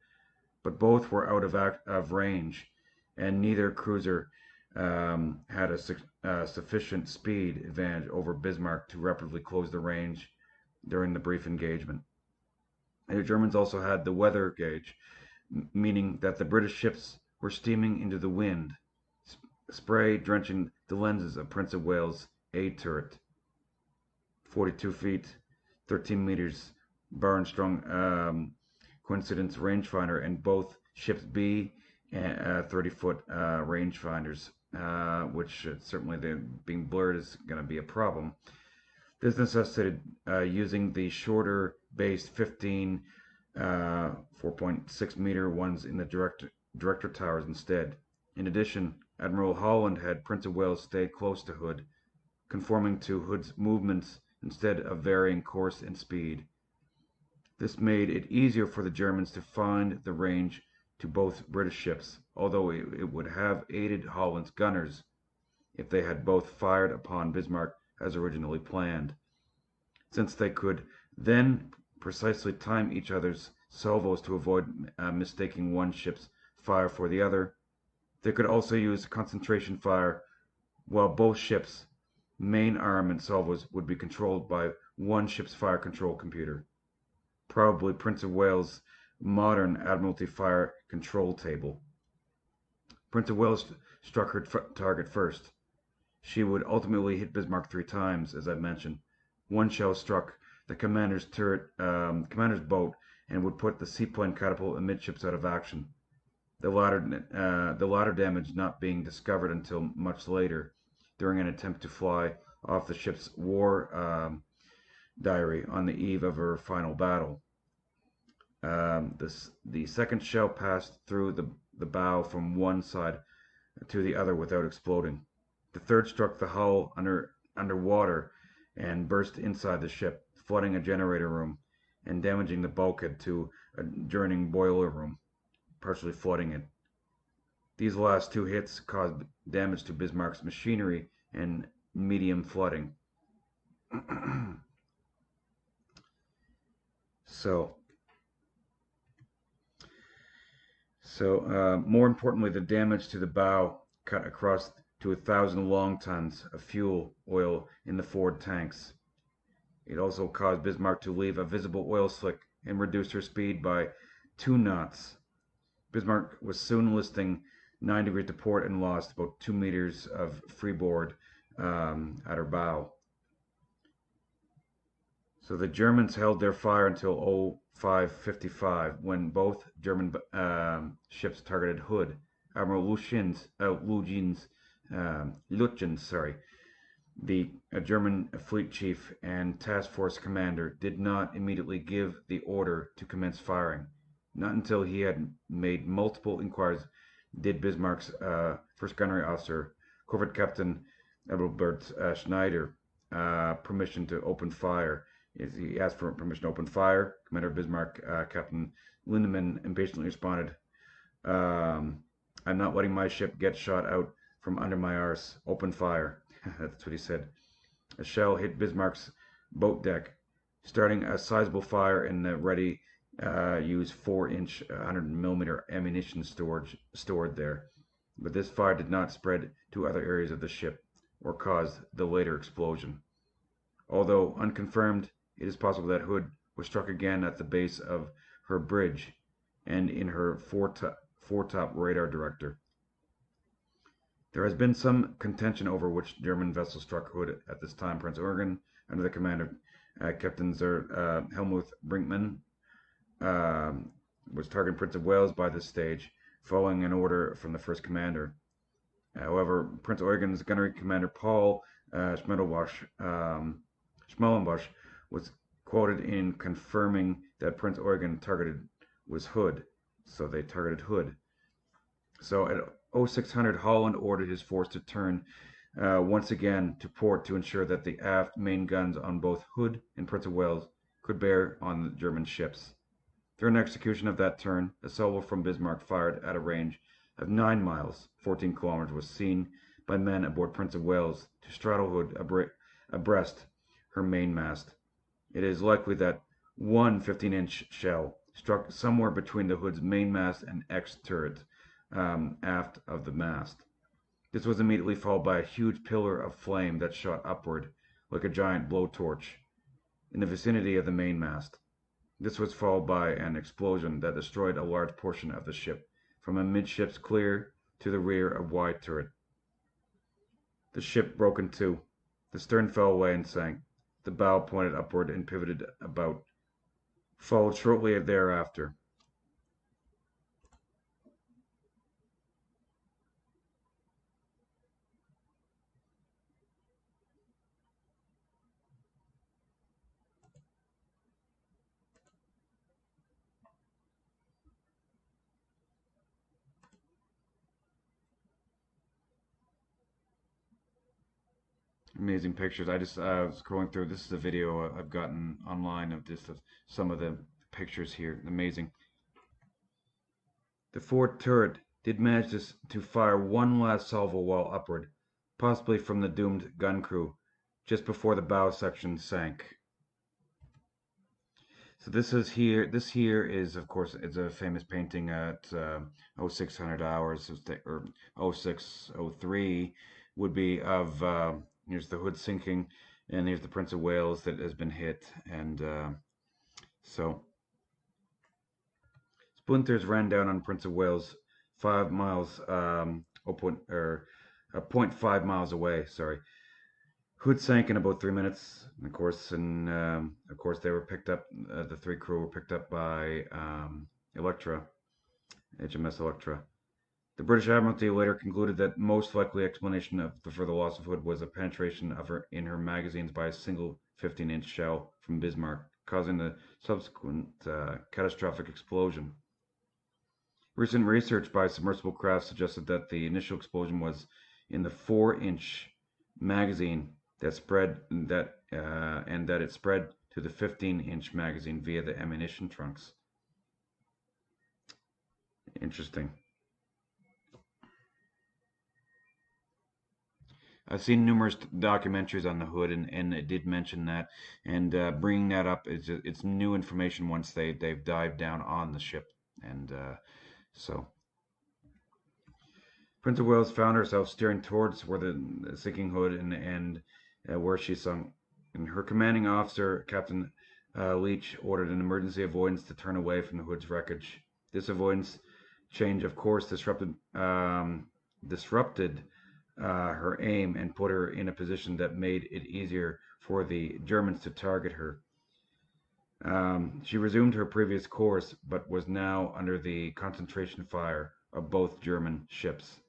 but both were out of range, and neither cruiser had a sufficient speed advantage over Bismarck to rapidly close the range during the brief engagement. The Germans also had the weather gauge, meaning that the British ships were steaming into the wind, spray drenching the lenses of Prince of Wales' A turret, 42 feet, 13 meters, Barnstrong coincidence rangefinder, and both ships B 30-foot rangefinders, which certainly being blurred is going to be a problem. This necessitated using the shorter base 15 4.6 meter ones in the director towers instead. In addition, Admiral Holland had Prince of Wales stay close to Hood, conforming to Hood's movements instead of varying course and speed. This made it easier for the Germans to find the range to both British ships, although it would have aided Holland's gunners if they had both fired upon Bismarck as originally planned, since they could then precisely time each other's salvos to avoid mistaking one ship's fire for the other. They could also use concentration fire, while both ships' main armament salvos would be controlled by one ship's fire control computer, probably Prince of Wales' modern Admiralty fire control table. Prince of Wales struck her target first. She would ultimately hit Bismarck 3 times, as I mentioned. One shell struck the commander's boat, and would put the seaplane catapult amidships out of action. The latter damage not being discovered until much later, during an attempt to fly off the ship's war diary on the eve of her final battle. The second shell passed through the bow from one side to the other without exploding. The third struck the hull underwater and burst inside the ship, flooding a generator room and damaging the bulkhead to adjoining boiler room, partially flooding it. These last two hits caused damage to Bismarck's machinery and medium flooding. so, more importantly, the damage to the bow cut across to 1,000 long tons of fuel oil in the forward tanks. It also caused Bismarck to leave a visible oil slick and reduced her speed by 2 knots. Bismarck was soon listing 9 degrees to port and lost about 2 meters of freeboard at her bow. So the Germans held their fire until 05:55 when both German ships targeted Hood. Admiral Lutyens, the German fleet chief and task force commander, did not immediately give the order to commence firing. Not until he had made multiple inquiries did Bismarck's first gunnery officer, Corvette Captain Adalbert Schneider, permission to open fire. He asked for permission to open fire. Commander Bismarck, Captain Lindemann, impatiently responded, "I'm not letting my ship get shot out from under my arse. Open fire." That's what he said. A shell hit Bismarck's boat deck, starting a sizable fire in the ready use 4-inch 100mm ammunition stored there. But this fire did not spread to other areas of the ship or cause the later explosion. Although unconfirmed, it is possible that Hood was struck again at the base of her bridge and in her foretop radar director. There has been some contention over which German vessel struck Hood at this time. Prince Eugen, under the command of Captain Helmuth Brinkmann, was targeting Prince of Wales by this stage, following an order from the first commander. However, Prince Eugen's gunnery commander Paul Schmellenbosch was quoted in confirming that Prince Eugen targeted was Hood, so they targeted Hood. So at 0600, Holland ordered his force to turn once again to port to ensure that the aft main guns on both Hood and Prince of Wales could bear on the German ships. During execution of that turn, a salvo from Bismarck fired at a range of 9 miles, 14 kilometers, was seen by men aboard Prince of Wales to straddle Hood abreast her mainmast. It is likely that one 15-inch shell struck somewhere between the Hood's mainmast and X-turret aft of the mast. This was immediately followed by a huge pillar of flame that shot upward like a giant blowtorch in the vicinity of the mainmast. This was followed by an explosion that destroyed a large portion of the ship, from amidships clear to the rear of wide turret. The ship broke in two. The stern fell away and sank. The bow pointed upward and pivoted about. Followed shortly thereafter. Amazing pictures. I just was scrolling through. This is a video I've gotten online of just some of the pictures here. Amazing. The forward turret did manage to fire one last salvo while upward, possibly from the doomed gun crew, just before the bow section sank. So this here is, of course, it's a famous painting at 0600 hours, or 0603 would be of, here's the Hood sinking, and here's the Prince of Wales that has been hit, and so splinters ran down on Prince of Wales 5 miles, 0.5 miles away, sorry. Hood sank in about 3 minutes, of course, they were picked up. The three crew were picked up by Electra, HMS Electra. The British Admiralty later concluded that most likely explanation for the loss of Hood was a penetration in her magazines by a single 15-inch shell from Bismarck, causing the subsequent catastrophic explosion. Recent research by submersible craft suggested that the initial explosion was in the 4-inch magazine that spread that and that it spread to the 15-inch magazine via the ammunition trunks. Interesting. I've seen numerous documentaries on the hood, and it did mention that. And bringing that up is it's new information once they've dived down on the ship, and so Prince of Wales found herself steering towards where the sinking hood and where she sunk. And her commanding officer, Captain Leach, ordered an emergency avoidance to turn away from the hood's wreckage. This avoidance change, of course, disrupted her aim and put her in a position that made it easier for the Germans to target her. She resumed her previous course, but was now under the concentration fire of both German ships.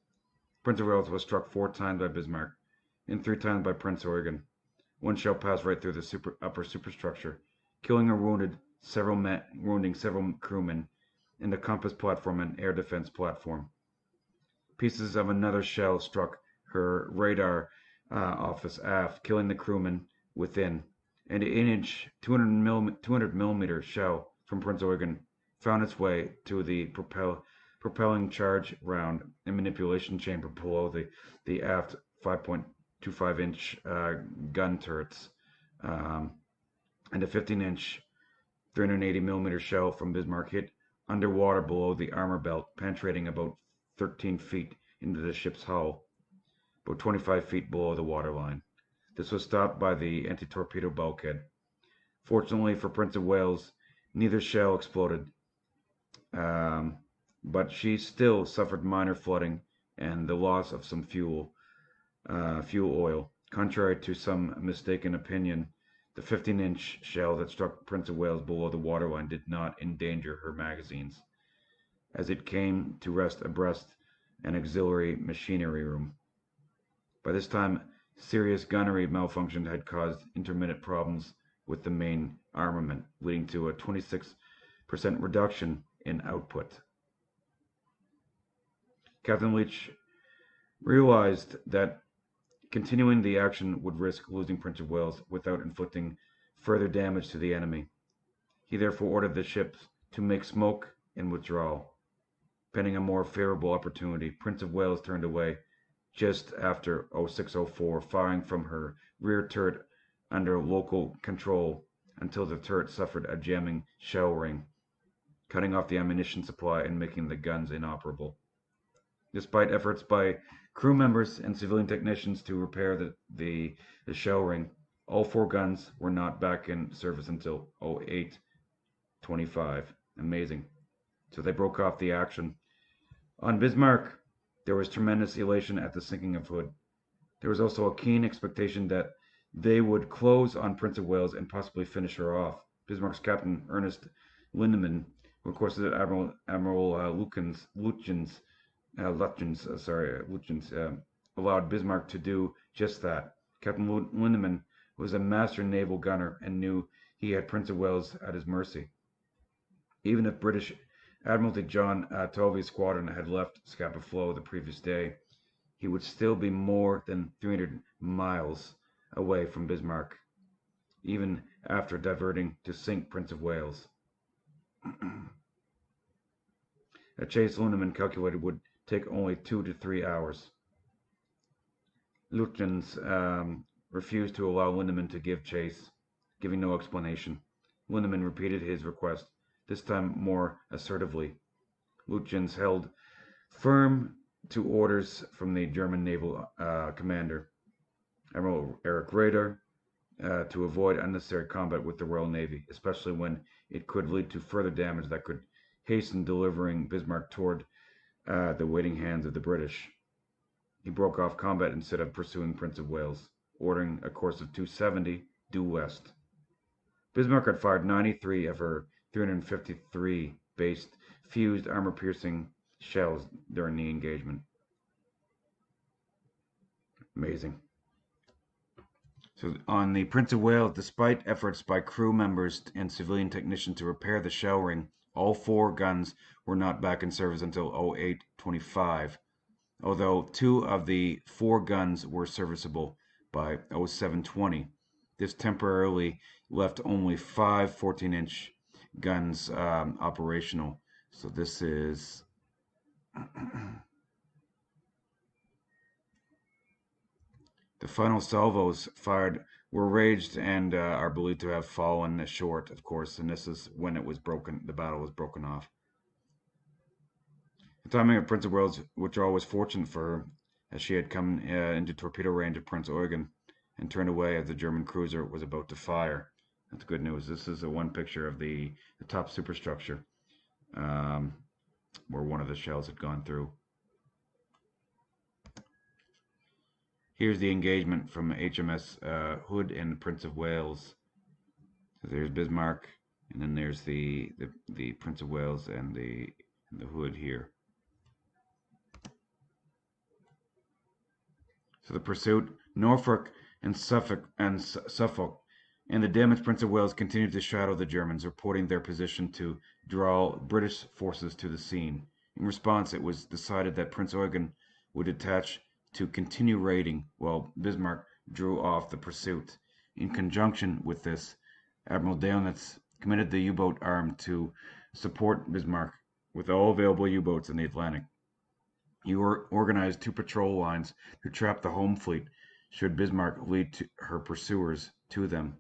Prince of Wales was struck 4 times by Bismarck and 3 times by Prince Eugen. One shell passed right through the upper superstructure, killing or wounding several crewmen in the compass platform and air defense platform. Pieces of another shell struck her radar office aft, killing the crewmen within. And an 8-inch 200 millimeter shell from Prince Eugen found its way to the propelling charge round and manipulation chamber below the aft 5.25-inch gun turrets. And a 15-inch 380 millimeter shell from Bismarck hit underwater below the armor belt, penetrating about 13 feet into the ship's hull, about 25 feet below the waterline. This was stopped by the anti-torpedo bulkhead. Fortunately for Prince of Wales, neither shell exploded, but she still suffered minor flooding and the loss of some fuel oil. Contrary to some mistaken opinion, the 15-inch shell that struck Prince of Wales below the waterline did not endanger her magazines, as it came to rest abreast an auxiliary machinery room. By this time, serious gunnery malfunction had caused intermittent problems with the main armament, leading to a 26% reduction in output. Captain Leach realized that continuing the action would risk losing Prince of Wales without inflicting further damage to the enemy. He therefore ordered the ships to make smoke and withdraw. Pending a more favorable opportunity, Prince of Wales turned away just after 0604, firing from her rear turret under local control until the turret suffered a jamming shell ring, cutting off the ammunition supply and making the guns inoperable. Despite efforts by crew members and civilian technicians to repair the shell ring, all 4 guns were not back in service until 0825. Amazing. So they broke off the action. On Bismarck, there was tremendous elation at the sinking of Hood. There was also a keen expectation that they would close on Prince of Wales and possibly finish her off. Bismarck's captain, Ernest Lindemann, who of course is Admiral Lutyens, allowed Bismarck to do just that. Captain Lindemann was a master naval gunner and knew he had Prince of Wales at his mercy. Even if British Admiralty John Tovey's squadron had left Scapa Flow the previous day, he would still be more than 300 miles away from Bismarck, even after diverting to sink Prince of Wales. A chase Lindemann calculated would take only 2 to 3 hours. Lutyens refused to allow Lindemann to give chase, giving no explanation. Lindemann repeated his request, this time more assertively. Lutyens held firm to orders from the German naval commander, Admiral Erich Raeder, to avoid unnecessary combat with the Royal Navy, especially when it could lead to further damage that could hasten delivering Bismarck toward the waiting hands of the British. He broke off combat instead of pursuing Prince of Wales, ordering a course of 270 due west. Bismarck had fired 93 of her 353 based fused armor-piercing shells during the engagement. Amazing. So on the Prince of Wales, despite efforts by crew members and civilian technicians to repair the shell ring, all 4 guns were not back in service until 0825. although 2 of the 4 guns were serviceable by 0720. This temporarily left only 5 14-inch guns operational. So this is the final salvos fired were raged and are believed to have fallen short, of course, and this is when it was broken. The battle was broken off. The timing of Prince of Wales' withdrawal was fortunate for her, as she had come into torpedo range of Prince Eugen and turned away as the German cruiser was about to fire. That's good news. This is one picture of the top superstructure um, where one of the shells had gone through. Here's the engagement from HMS Hood and Prince of Wales. So there's Bismarck, and then there's the Prince of Wales and the Hood here. So the pursuit, Norfolk and Suffolk and the damaged Prince of Wales continued to shadow the Germans, reporting their position to draw British forces to the scene. In response, it was decided that Prince Eugen would detach to continue raiding, while Bismarck drew off the pursuit. In conjunction with this, Admiral Dönitz committed the U-boat arm to support Bismarck with all available U-boats in the Atlantic. He organized 2 patrol lines to trap the home fleet should Bismarck lead her pursuers to them.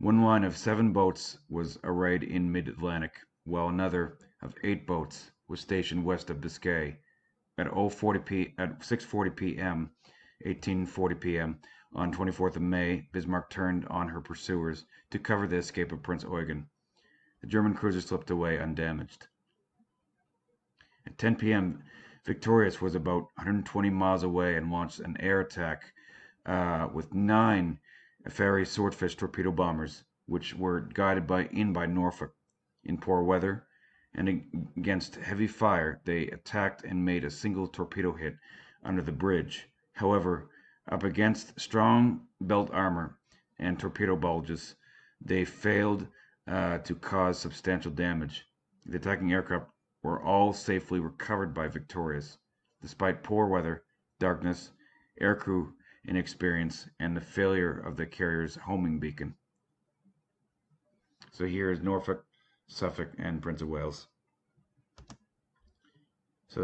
One line of 7 boats was arrayed in mid-Atlantic, while another of 8 boats was stationed west of Biscay. At 6:40 p.m., 1840 p.m. on 24th of May, Bismarck turned on her pursuers to cover the escape of Prince Eugen. The German cruiser slipped away undamaged. At 10 p.m., Victorious was about 120 miles away and launched an air attack with 9 Fairey Swordfish torpedo bombers, which were guided by Norfolk. In poor weather and against heavy fire, they attacked and made a single torpedo hit under the bridge. However, up against strong belt armor and torpedo bulges, they failed to cause substantial damage. The attacking aircraft were all safely recovered by Victorious, despite poor weather, darkness, aircrew inexperience, and the failure of the carrier's homing beacon. So here is Norfolk, Suffolk, and Prince of Wales. So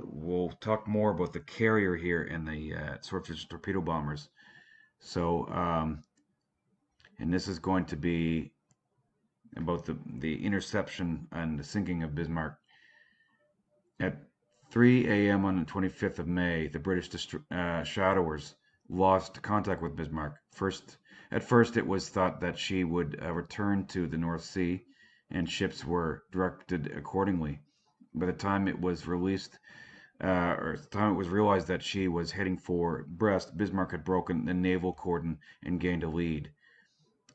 we'll talk more about the carrier here and the Swordfish torpedo bombers. So, and this is going to be about the interception and the sinking of Bismarck. At 3 a.m. on the 25th of May, the British shadowers lost contact with Bismarck. At first, it was thought that she would return to the North Sea, and ships were directed accordingly. By the time it was realized that she was heading for Brest, Bismarck had broken the naval cordon and gained a lead.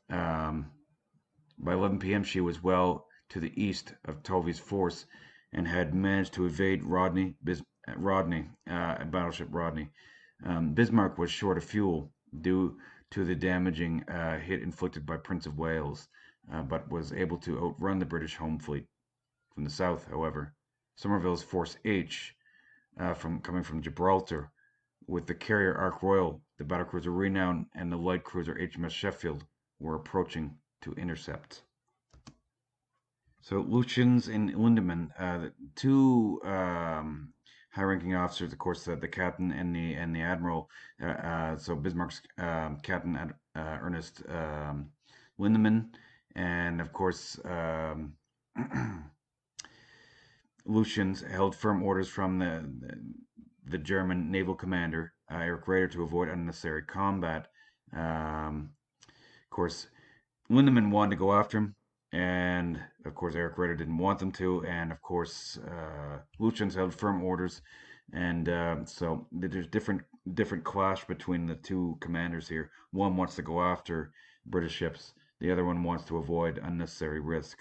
By 11 p.m., she was well to the east of Tovey's force and had managed to evade Battleship Rodney. Bismarck was short of fuel due to the damaging hit inflicted by Prince of Wales, but was able to outrun the British home fleet. From the south, however, Somerville's Force H, coming from Gibraltar, with the carrier Ark Royal, the battlecruiser Renown, and the light cruiser HMS Sheffield, were approaching to intercept. So Lutyens and Lindemann, the 2 high-ranking officers, of course, the captain and the admiral. So Bismarck's captain, Ernest Lindemann, and of course Lutyens held firm orders from the German naval commander Erich Raeder to avoid unnecessary combat. Of course, Lindemann wanted to go after him, and of course Erich Raeder didn't want them to, and of course Lutyens held firm orders, and so there's different clash between the 2 commanders here. One wants to go after British ships, the other one wants to avoid unnecessary risk.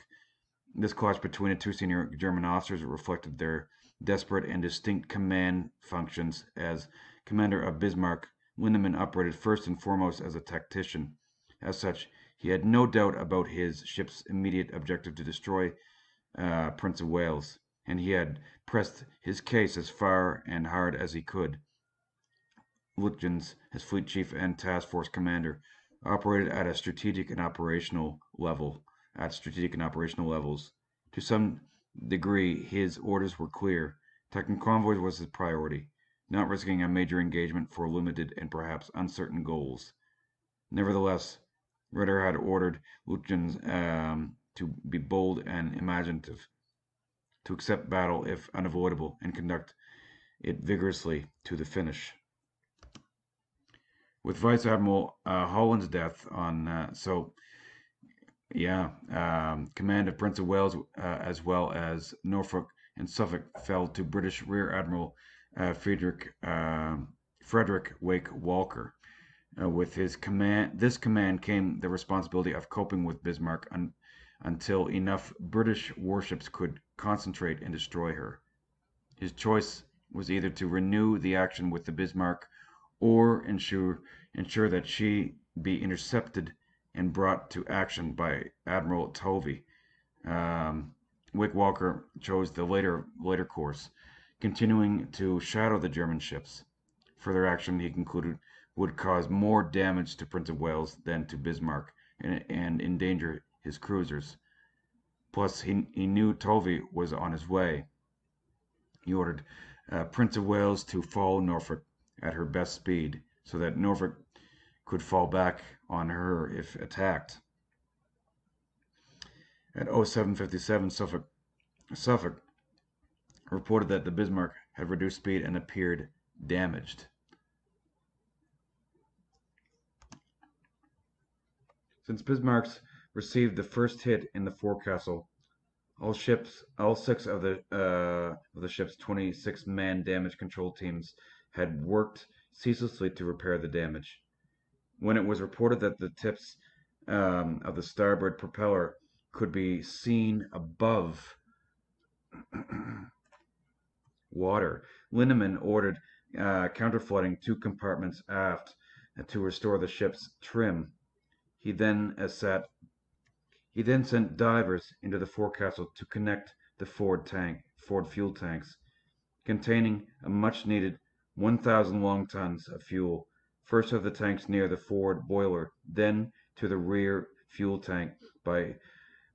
This clash between the 2 senior German officers reflected their desperate and distinct command functions. As commander of Bismarck, Lindemann operated first and foremost as a tactician. As such, he had no doubt about his ship's immediate objective to destroy Prince of Wales. and he had pressed his case as far and hard as he could. Lutyens, his fleet chief and task force commander, operated at strategic and operational levels. To some degree, his orders were clear. Attacking convoys was his priority, not risking a major engagement for limited and perhaps uncertain goals. Nevertheless, Ritter had ordered Lutyens to be bold and imaginative, to accept battle if unavoidable, and conduct it vigorously to the finish. With Vice Admiral Holland's death command of Prince of Wales as well as Norfolk and Suffolk fell to British Rear Admiral Frederick Wake Walker. With this command came the responsibility of coping with Bismarck until enough British warships could concentrate and destroy her. His choice was either to renew the action with the Bismarck or ensure that she be intercepted and brought to action by Admiral Tovey. Wick Walker chose the later course, continuing to shadow the German ships. Further action, he concluded, would cause more damage to Prince of Wales than to Bismarck and endanger his cruisers. Plus, he knew Tovey was on his way. He ordered Prince of Wales to follow Norfolk at her best speed so that Norfolk could fall back on her if attacked. At 07:57, Suffolk reported that the Bismarck had reduced speed and appeared damaged. Since Bismarck's received the first hit in the forecastle, all six of the ship's 26-man damage control teams had worked ceaselessly to repair the damage. When it was reported that the tips of the starboard propeller could be seen above water, Lindemann ordered counterflooding 2 compartments aft to restore the ship's trim. He then sent divers into the forecastle to connect the forward fuel tanks, containing a much-needed 1,000 long tons of fuel, first of the tanks near the forward boiler, then to the rear fuel tank by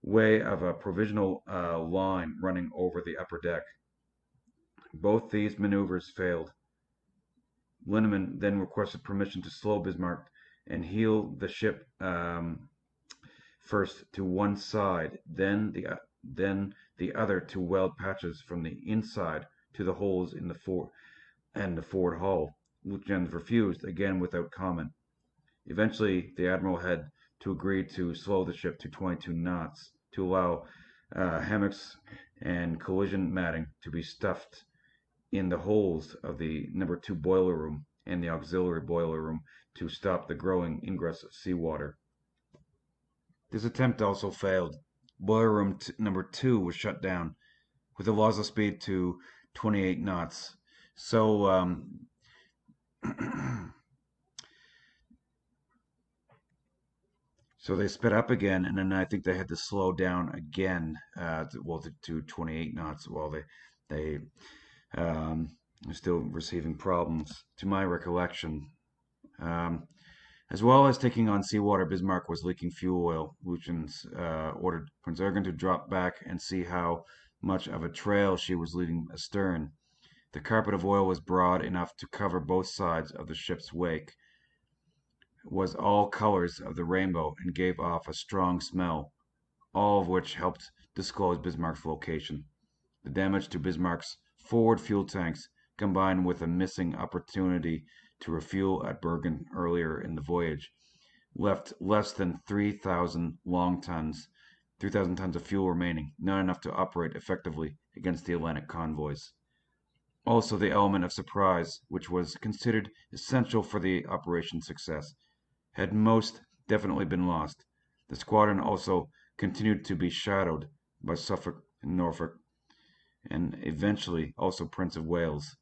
way of a provisional line running over the upper deck. Both these maneuvers failed. Lindemann then requested permission to slow Bismarck and heel the ship first to one side, then the other to weld patches from the inside to the holes in the forward hull. Lutyens refused, again without comment. Eventually, the admiral had to agree to slow the ship to 22 knots to allow hammocks and collision matting to be stuffed in the holes of the number 2 boiler room and the auxiliary boiler room to stop the growing ingress of seawater. This attempt also failed. Boiler room number 2 was shut down, with a loss of speed to 28 knots. So so they sped up again, and then I think they had to slow down again, to 28 knots while they are still receiving problems, to my recollection. As well as taking on seawater, Bismarck was leaking fuel oil. Lutyens ordered Prince Eugen to drop back and see how much of a trail she was leaving astern. The carpet of oil was broad enough to cover both sides of the ship's wake, was all colors of the rainbow, and gave off a strong smell, all of which helped disclose Bismarck's location. The damage to Bismarck's forward fuel tanks, combined with a missing opportunity to refuel at Bergen earlier in the voyage, left less than 3,000 tons of fuel remaining, not enough to operate effectively against the Atlantic convoys. Also, the element of surprise, which was considered essential for the operation's success, had most definitely been lost. The squadron also continued to be shadowed by Suffolk and Norfolk, and eventually also Prince of Wales.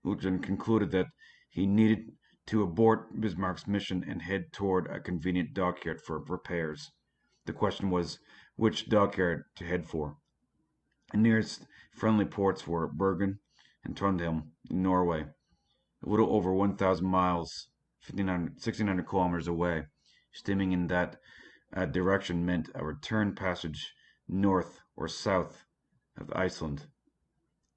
Lutyens concluded that he needed to abort Bismarck's mission and head toward a convenient dockyard for repairs. The question was which dockyard to head for. The nearest friendly ports were Bergen and Trondheim in Norway, a little over 1,000 miles, 1,600 kilometers away. Steaming in that direction meant a return passage north or south of Iceland,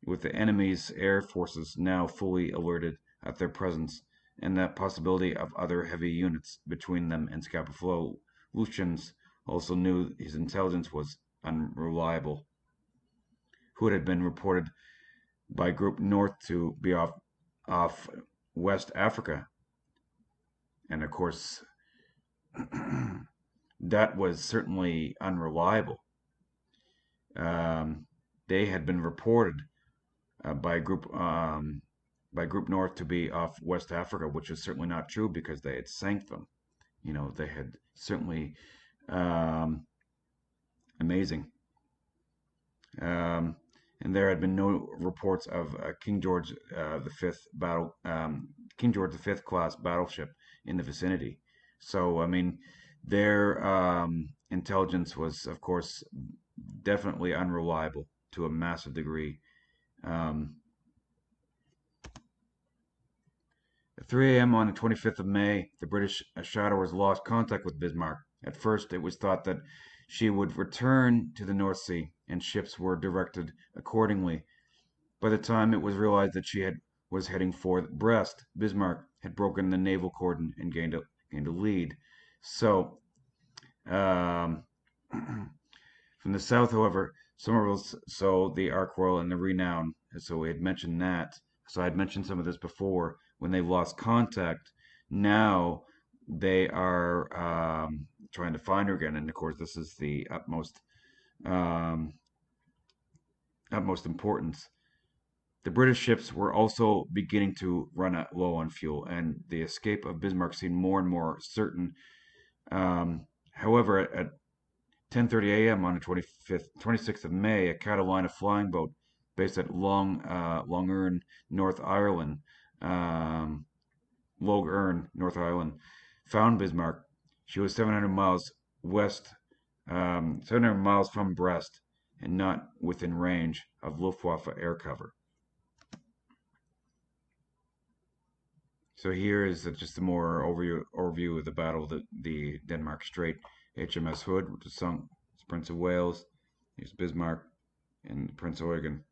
with the enemy's air forces now fully alerted at their presence and the possibility of other heavy units between them and Scapoflow. Lucians also knew his intelligence was unreliable, who had been reported by Group North to be off West Africa, and of course that was certainly unreliable. Um, they had been reported by Group North to be off West Africa, which is certainly not true because they had sank them. They had certainly um, amazing. Um, and there had been no reports of King George the Fifth class battleship in the vicinity. So I mean, their intelligence was, of course, definitely unreliable to a massive degree. Um, At 3 a.m. on the 25th of May, the British shadowers lost contact with Bismarck. At first, it was thought that she would return to the North Sea, and ships were directed accordingly. By the time it was realized that was heading for Brest, Bismarck had broken the naval cordon and gained a lead. So, um, from the south, however, Somerville's so the Ark Royal and the Renown. So we had mentioned that. So I had mentioned some of this before. When they've lost contact, now they are trying to find her again. And of course, this is the um, utmost importance. The British ships were also beginning to run low on fuel, and the escape of Bismarck seemed more and more certain. However, at 10:30 a.m. on the 26th of May, a Catalina flying boat based at Long Earn, North Ireland, um, Lough Erne, North Ireland, found Bismarck. She was 700 miles west, 700 miles from Brest, and not within range of Luftwaffe air cover. So here is just a more overview of the battle of the Denmark Strait. HMS Hood, which was sunk, Prince of Wales, here's Bismarck, and Prince Eugen.